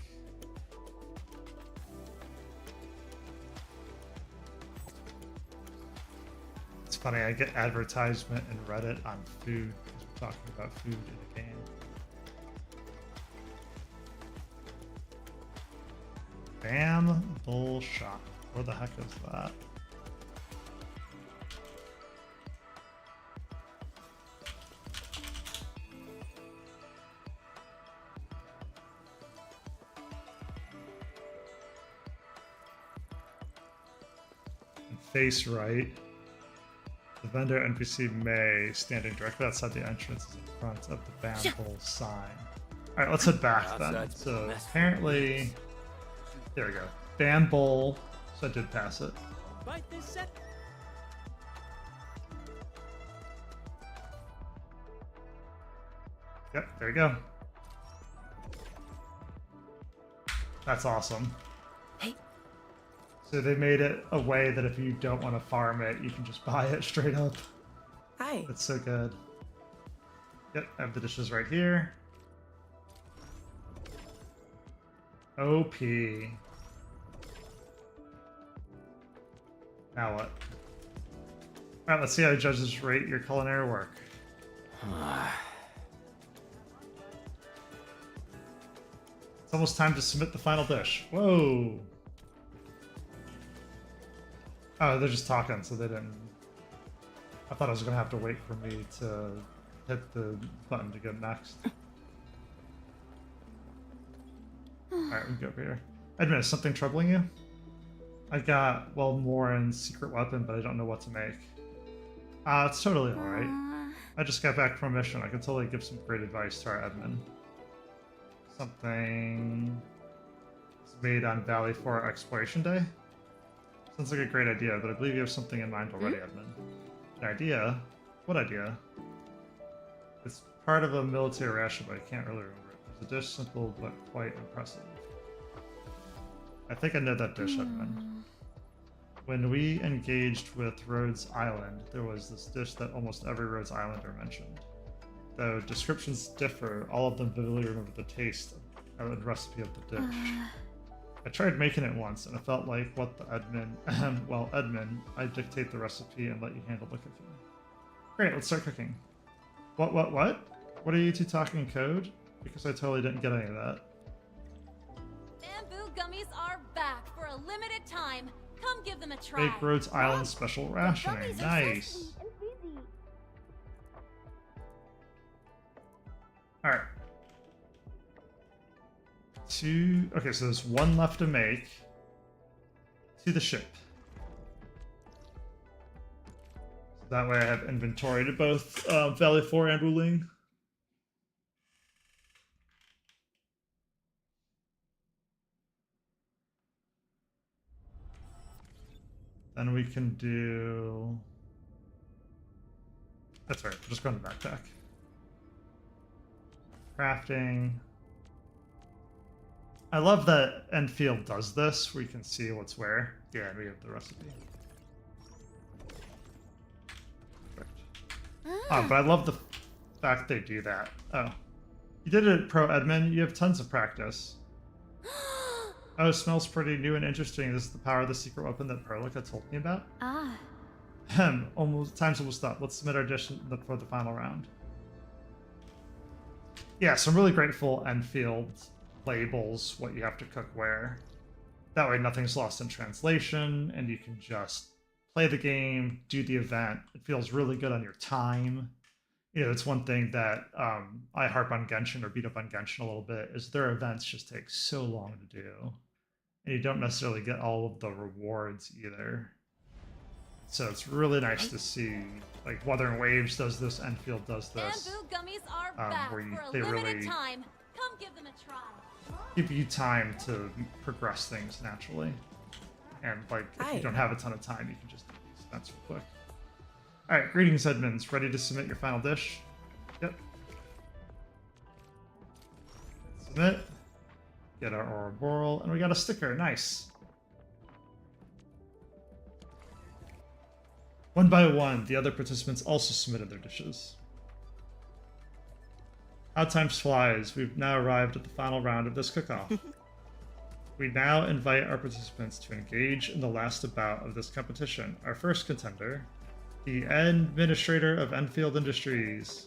It's funny, I get advertisement in Reddit on food because we're talking about food in the game. Bam Bull Shop. Where the heck is that? And face right. The vendor NPC May standing directly outside the entrance is in front of the band bowl sign. Alright, let's head back then. Outside's been a So mess for apparently, there we go. Band bowl, so I did pass it. Bite this set. Yep, there you go. That's awesome. Hey. So they made it a way that if you don't want to farm it, you can just buy it straight up. Hi. That's so good. Yep, I have the dishes right here. OP. Now what? Alright, let's see how judges rate your culinary work. It's almost time to submit the final dish. Whoa! Oh, they're just talking, so they didn't... I thought I was going to have to wait for me to hit the button to go next. Alright, we can go over here. Edmund, is something troubling you? I got, well, Morin's secret weapon, but I don't know what to make. It's totally alright. I just got back from a mission. I can totally give some great advice to our Edmund. Something is made on Valley 4 Exploration Day? Sounds like a great idea, but I believe you have something in mind already, Edmund. An idea? What idea? It's part of a military ration, but I can't really remember it. It's a dish simple but quite impressive. I think I know that dish, Edmund. When we engaged with Rhodes Island, there was this dish that almost every Rhodes Islander mentioned. Though descriptions differ, all of them vividly remember the taste and recipe of the dish. I tried making it once, and it felt like what the Edmund... well, Edmund, I dictate the recipe and let you handle the cooking. Great, let's start cooking. What? What are you two talking code? Because I totally didn't get any of that. Bamboo gummies are back for a limited time. Come give them a try. Bake Rhodes Island special rationing. Nice. Alright. Okay, so there's one left to make. To the ship. So that way I have inventory to both Valley 4 and Wuling. Then we can do... That's right, we're just going to backpack. Crafting. I love that Enfield does this, where you can see what's where. Yeah, we have the recipe. Perfect. Oh, but I love the fact they do that. Oh. You did it, Pro Edmund. You have tons of practice. Oh, it smells pretty new and interesting. This is the power of the secret weapon that Perlica told me about. Ah. Time's almost up. Let's submit our dish for the final round. Yeah, so I'm really grateful Enfield labels what you have to cook where. That way nothing's lost in translation, and you can just play the game, do the event. It feels really good on your time. You know, it's one thing that I harp on Genshin or beat up on Genshin a little bit, is their events just take so long to do. And you don't necessarily get all of the rewards either. So it's really nice to see, like, Wuthering Waves does this, Enfield does this. Bamboo gummies are back where for they a limited really time. Come give them a try. give you time to progress things naturally. And, like, if you don't have a ton of time, you can just do these events real quick. Alright, greetings, Edmonds. Ready to submit your final dish? Yep. Submit. Get our Ouroboros, and we got a sticker. Nice. One by one, the other participants also submitted their dishes. How time flies. We've now arrived at the final round of this cook-off. We now invite our participants to engage in the last bout of this competition. Our first contender, the Administrator of Enfield Industries.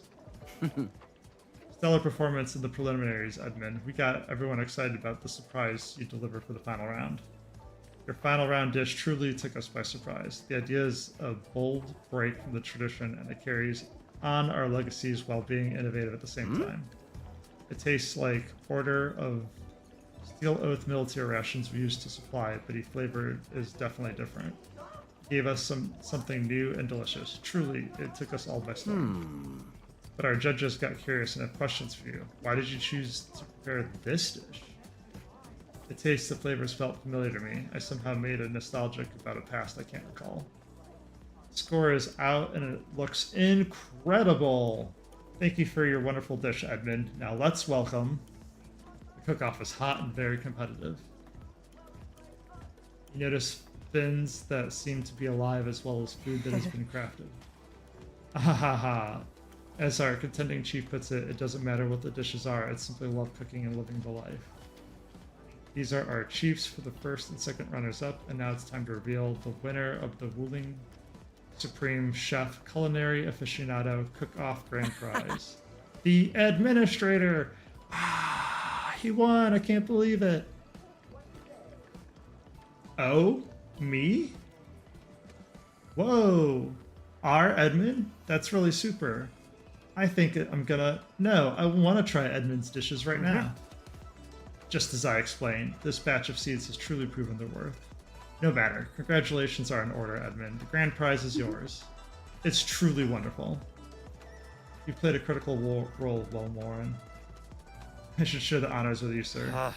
Stellar performance in the preliminaries, Edmund. We got everyone excited about the surprise you delivered for the final round. Your final round dish truly took us by surprise. The idea is a bold break from the tradition, and it carries on our legacies while being innovative at the same time. It tastes like Order of Steel Oath military rations we used to supply, but the flavor is definitely different. gave us something new and delicious. Truly, it took us all by storm. But our judges got curious and have questions for you. Why did you choose to prepare this dish? The taste, the flavors felt familiar to me. I somehow made a nostalgic about a past I can't recall. Score is out and it looks incredible. Thank you for your wonderful dish, Edmund. Now let's welcome. The cook-off is hot and very competitive. You notice fins that seem to be alive as well as food that has been crafted. Ahaha. As our contending chief puts it, it doesn't matter what the dishes are, it's simply love cooking and living the life. These are our chiefs for the first and second runners-up, and now it's time to reveal the winner of the Wuling Supreme Chef Culinary Aficionado Cook-Off Grand Prize. The Administrator! He won! I can't believe it! Oh? Me? Whoa! Our Edmund? That's really super. I think I'm gonna... No, I want to try Edmund's dishes right now. Just as I explained, this batch of seeds has truly proven their worth. No matter. Congratulations are in order, Edmund. The grand prize is yours. It's truly wonderful. You played a critical role, Wellmoren. I should share the honors with you, sir.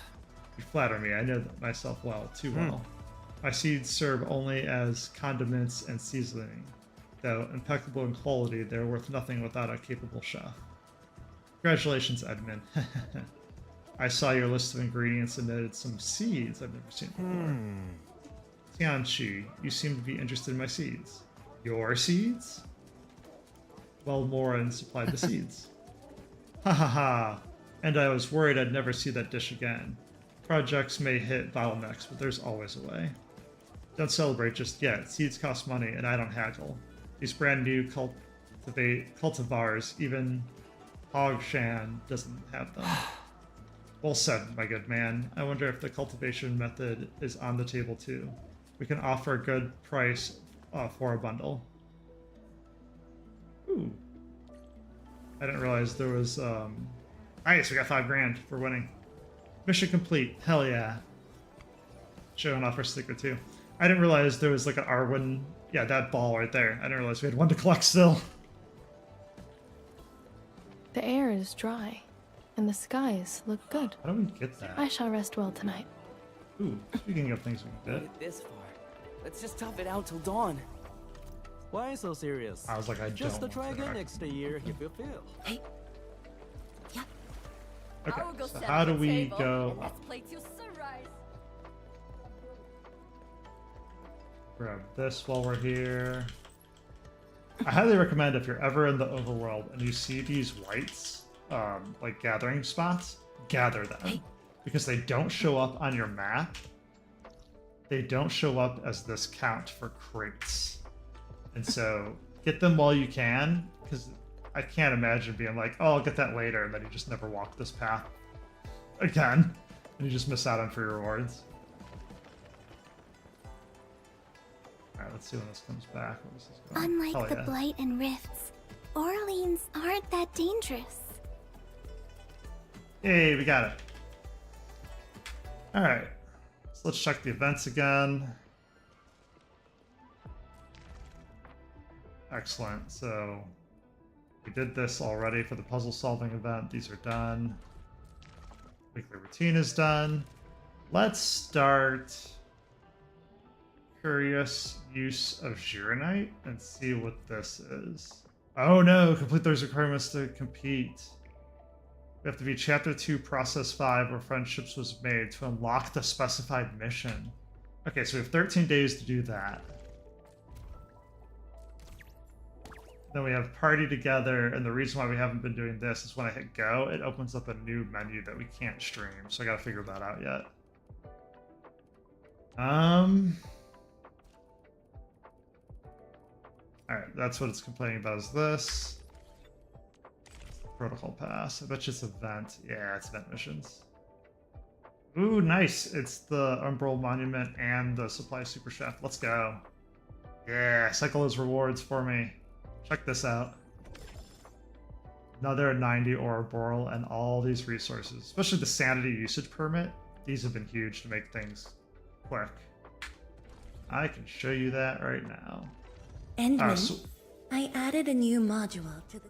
You flatter me. I know myself well, too well. My seeds serve only as condiments and seasoning. Though impeccable in quality, they're worth nothing without a capable chef. Congratulations, Edmund. I saw your list of ingredients and noted some seeds I've never seen before. Tianchi, you seem to be interested in my seeds. Your seeds? Well, Morin supplied the seeds. Ha ha ha. And I was worried I'd never see that dish again. Projects may hit bottlenecks, but there's always a way. Don't celebrate just yet. Seeds cost money, and I don't haggle. These brand new cultivars, even Hogshan doesn't have them. Well said, my good man. I wonder if the cultivation method is on the table too. We can offer a good price for a bundle. Ooh. I didn't realize there was... Nice, we got $5 grand for winning. Mission complete. Hell yeah. Showing off our sticker too. I didn't realize there was like an Arwen... Yeah, that ball right there. I didn't realize we had one to collect still. The air is dry, and the skies look good. How do we get that? I shall rest well tonight. Ooh, speaking of things we can Made get. it this far. Let's just tough it out till dawn. Why so serious? I was like, I Just to don't try want again that. next year if you feel. Hey. Yeah. Okay, I will go so set how up do a we table, go and up? let's play till sunrise. Grab this while we're here. I highly recommend if you're ever in the overworld and you see these whites, like gathering spots, gather them. Because they don't show up on your map. They don't show up as this count for crates. And so get them while you can, because I can't imagine being like, oh, I'll get that later, and then you just never walk this path again. And you just miss out on free rewards. Alright, let's see when this comes back. Where this is going. Unlike Hell the yeah. Blight and Rifts, Orleans aren't that dangerous. Hey, we got it. Alright. So let's check the events again. Excellent. So we did this already for the puzzle solving event. These are done. Weekly routine is done. Let's start curious use of Gironite and see what this is. Oh no, complete those requirements to compete. We have to be Chapter 2, Process 5, where Friendships was made to unlock the specified mission. Okay, so we have 13 days to do that. Then we have Party Together, and the reason why we haven't been doing this is when I hit go, it opens up a new menu that we can't stream, so I gotta figure that out yet. Alright, that's what it's complaining about is this. Protocol pass. I bet you it's event. Yeah, it's event missions. Ooh, nice. It's the Umbral Monument and the Supply Super Chef. Let's go. Yeah, cycle those rewards for me. Check this out. Another 90 Ouroboros and all these resources, especially the Sanity Usage Permit. These have been huge to make things quick. I can show you that right now. Endman, so, I added a new module to the...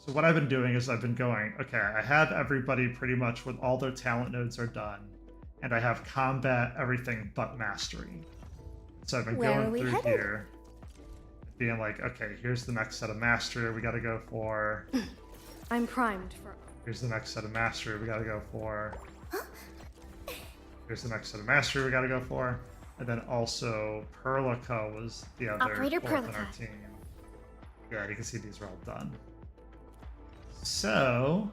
so what I've been doing is I've been going, okay, I have everybody pretty much with all their talent nodes are done, and I have combat everything but mastery. So I've been Where are going we through headed? here, being like, okay, here's the next set of mastery we gotta go for. I'm primed for. Here's the next set of mastery we gotta go for. Here's the next set of mastery we gotta go for. And then also Perlica was the other Operator fourth in our Perlica. team. Yeah, you can see these are all done. So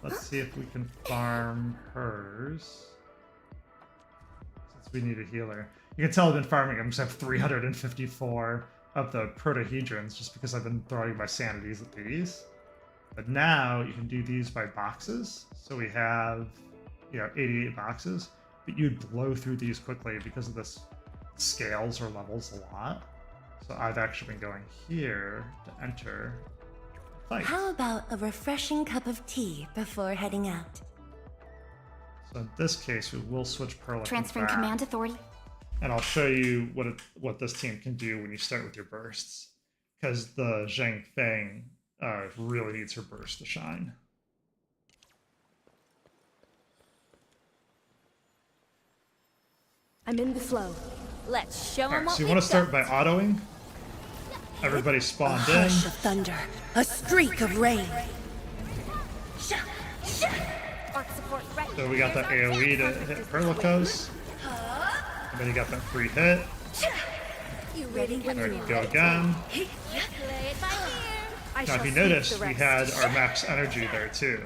let's see if we can farm hers. Since we need a healer. You can tell I've been farming them because I have 354 of the protahedrons just because I've been throwing my sanities at these. But now you can do these by boxes. So we have, 88 boxes. But you'd blow through these quickly because of this scales or levels a lot. So I've actually been going here to enter fight. How about a refreshing cup of tea before heading out? So in this case, we will switch Perlica Transferring back, command authority. and I'll show you what this team can do when you start with your bursts, because the Zhang Feng really needs her burst to shine. I'm in the flow. Let's show 'em Alright, what so you we've want to start got. by autoing. Everybody spawned in. Hush of thunder, a streak of rain. Arc support ready. So we got that Here's our AoE to chance. hit Perlicos. And then you got that free hit. You ready when There you you are. go again. Play it by ear. I Now, shall if you sweep notice, the we rest. had our max energy there too.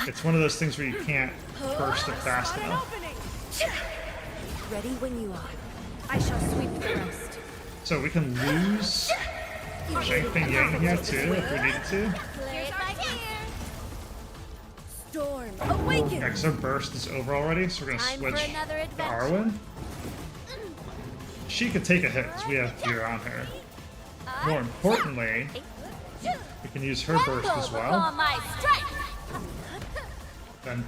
It's one of those things where you can't burst it fast enough. Ready when you are. I shall sweep the rest. So we can lose Zhang Feng Yang here too if we need to. Play it by ear. Storm, awaken! Yeah, because our burst is over already, so we're going to Time for switch another to adventure. Arwen. She could take a hit because we have fear on her. More importantly, we can use her burst as Before well. my strike. Then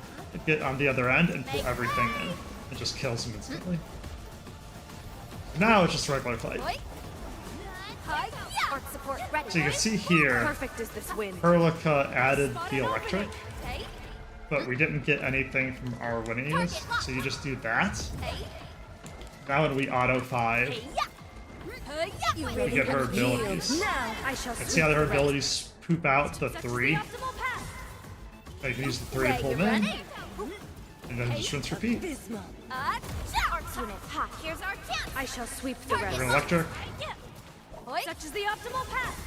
get on the other end and pull everything in. It just kills him instantly. Now it's just a regular fight. Arc support ready. So you can see here, Perfect is this wind. Perlica added the electric, but we didn't get anything from our winnings, so you just do that. Now when we auto 5, You we ready get her when you yield. abilities. Now, I shall And sweep see how her the rest. abilities poop out the 3? Optimal path. I can use the 3 to pull them in, and then just rinse repeat. Bismarck. Arc unit hot. Here's our chance. I shall sweep the We're rest. gonna electric, Such is the optimal path.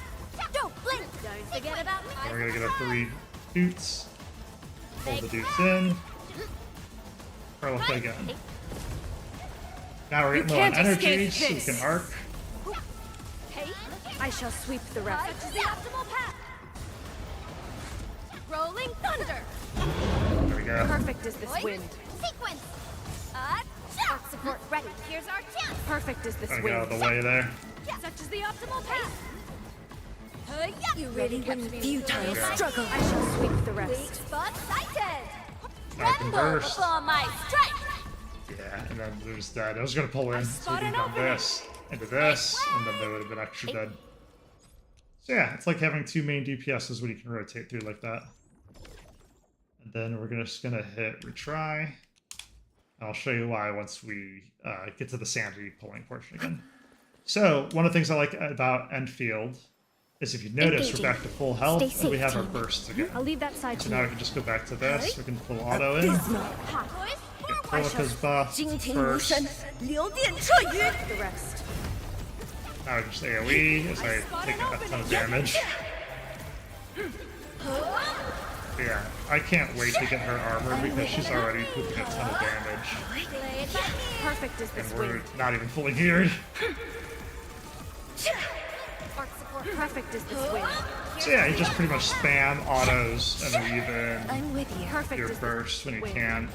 Don't blink. Don't forget about me. and we're gonna get our 3 doots. Pull the doots in. Perlica again. Now we're getting low on can't energy, escape so we this. can arc. I shall sweep the rest. Such is the optimal path. Rolling thunder. There we go. Perfect is this wind. Sequence. Arc support ready. Here's our chance. Perfect is this Gotta get out of wind. the way there. Such is the optimal path. You ready when futile struggle. I shall sweep the Weak rest. spot sighted. Now I can burst. Before my strike. Yeah, and then there's that. I was gonna pull in, so we spot could an have done opening. this into this, and then they would have been extra dead. So yeah, it's like having 2 main DPSs when you can rotate through like that. And then we're just gonna hit retry. And I'll show you why once we get to the sanity pulling portion again. So one of the things I like about Enfield is if you notice Engaging. we're back to full health Stay and we safe, have our team. bursts again. I'll leave that side So to now we you. can just go back to this. We can pull auto in. Bismarck. Get Perlica's buff 惊天无 first. 声，流电彻云。 The rest. Now I just AoE as I take a ton of damage. Yeah, I can't wait to get her armor because she's already pooping a ton of damage. Play it by ear. Perfect is this And we're wind. not even fully geared. Arc support Perfect is this wind. So yeah, you just pretty much spam autos and weave in I'm with you. Perfect your is bursts when you wind. can.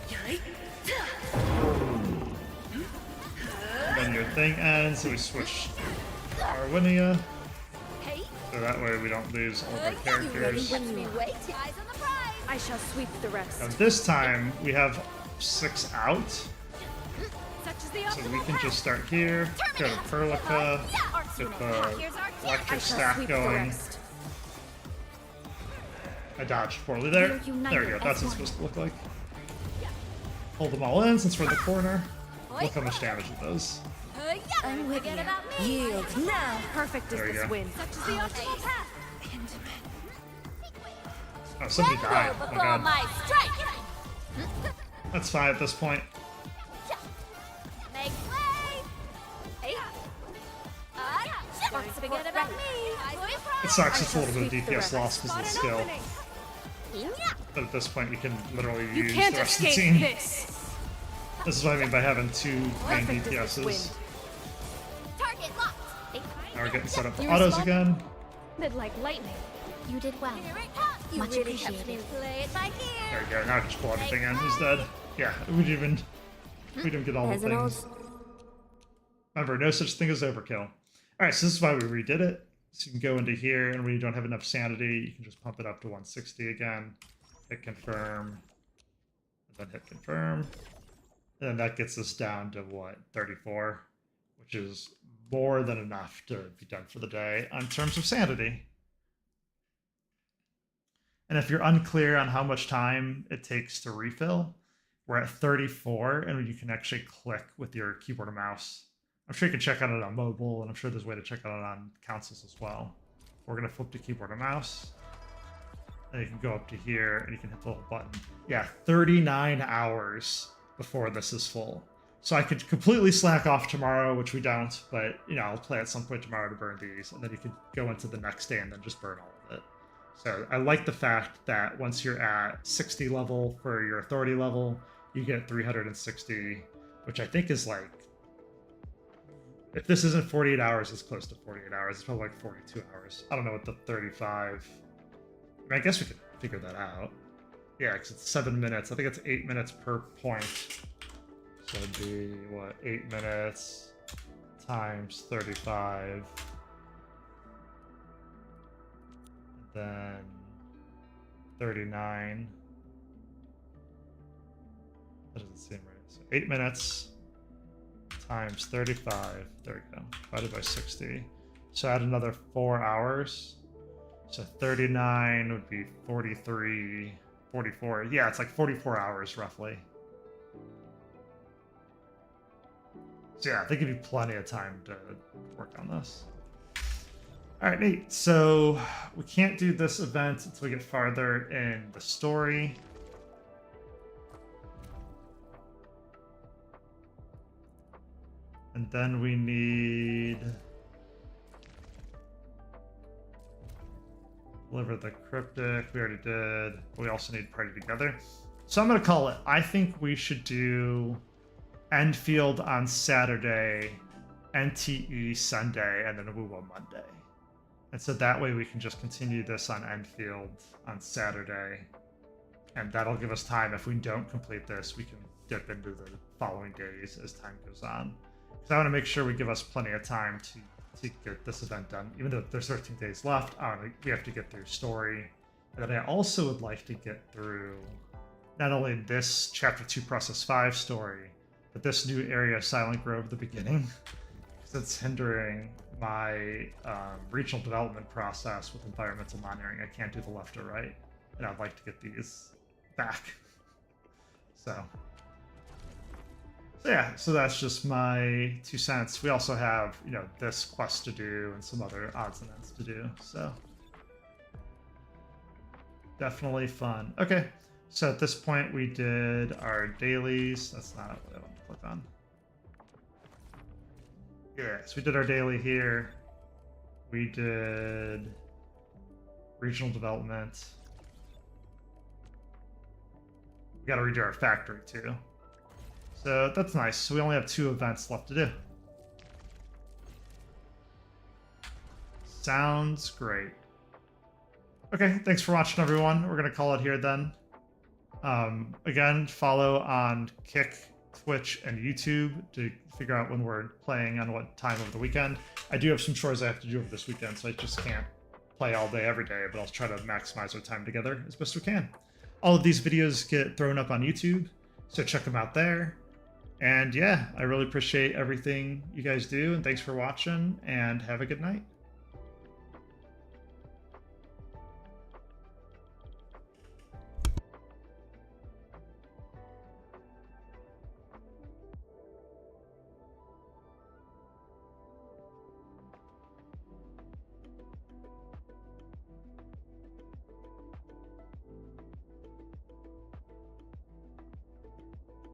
Then your thing ends, so we switch Arwinia. So that way we don't lose all of our characters. Wait. Eyes on the prize. I shall sweep the rest. Now this time we have 6 out. Such is So we can just start here, go to Perlica, get the electric stack going. I dodged poorly there. There we go, that's what it's supposed to look like. Hold them all in since we're in the corner. Look how much damage it does. I'm with Forget you. about me. Yield now. Perfect is There you this go. win. Such is the optimal path. Oh, somebody died. Oh my Before god. my strike. That's fine at this point. Make way. Hey. Don't forget about me. It sucks, it's a I little bit of shall sweep the DPS rest. loss because of the skill. But at this point, you can literally You use can't the rest of the escape team. this. This is what I mean by having two main Perfect is this win. DPSs. Target locked. Now we're getting set up for You autos respond? again. Mid like lightning. You did well. Here it comes. You Much really helped me appreciated. play it by There ear. we go, now I can just pull everything in. He's dead. Yeah, we didn't get all the There's an old things. Remember, no such thing as overkill. Alright, so this is why we redid it. So you can go into here, and when you don't have enough sanity, you can just pump it up to 160 again. Hit confirm. And then hit confirm. And then that gets us down to what, 34? Which is more than enough to be done for the day in terms of sanity. And if you're unclear on how much time it takes to refill, we're at 34, and you can actually click with your keyboard and mouse. I'm sure you can check out it on mobile, and I'm sure there's a way to check out it on consoles as well. We're going to flip to keyboard and mouse. And you can go up to here, and you can hit the little button. Yeah, 39 hours before this is full. So I could completely slack off tomorrow, which we don't, but, you know, I'll play at some point tomorrow to burn these, and then you could go into the next day and then just burn all of it. So I like the fact that once you're at 60 level for your authority level, you get 360, which I think is like, if this isn't 48 hours, it's close to 48 hours. It's probably like 42 hours. I don't know what the 35... I mean, I guess we could figure that out. Yeah, because it's 7 minutes. I think it's 8 minutes per point. So it'd be, what, 8 minutes times 35. Then 39. That doesn't seem right. So 8 minutes times 35. There we go. Divided by 60. So add another 4 hours. So 39 would be 43, 44. Yeah, it's like 44 hours roughly. So yeah, they give you plenty of time to work on this. All right, neat. So we can't do this event until we get farther in the story. And then we need... Deliver the cryptic, we already did. We also need party together. So I'm going to call it. I think we should do Enfield on Saturday, NTE Sunday, and then Wuwa Monday. And so that way we can just continue this on Enfield on Saturday. And that'll give us time. If we don't complete this, we can dip into the following days as time goes on. Because I want to make sure we give us plenty of time to get this event done. Even though there's 13 days left, we have to get through story. And then I also would like to get through not only this Chapter 2 Process 5 story, but this new area of Silent Grove at the beginning. Because it's hindering my regional development process with environmental monitoring. I can't do the left or right. And I'd like to get these back. So yeah, so that's just my 2 cents. We also have, you know, this quest to do and some other odds and ends to do, so definitely fun. Okay, so at this point we did our dailies. That's not what I want to click on. Yeah, so we did our daily here. We did regional development. We got to redo our factory too. So that's nice. So we only have 2 events left to do. Sounds great. Okay, thanks for watching, everyone. We're going to call it here then. Again, follow on Kick, Twitch, and YouTube to figure out when we're playing on what time over the weekend. I do have some chores I have to do over this weekend, so I just can't play all day every day, but I'll try to maximize our time together as best we can. All of these videos get thrown up on YouTube, so check them out there. And yeah, I really appreciate everything you guys do, and thanks for watching, and have a good night.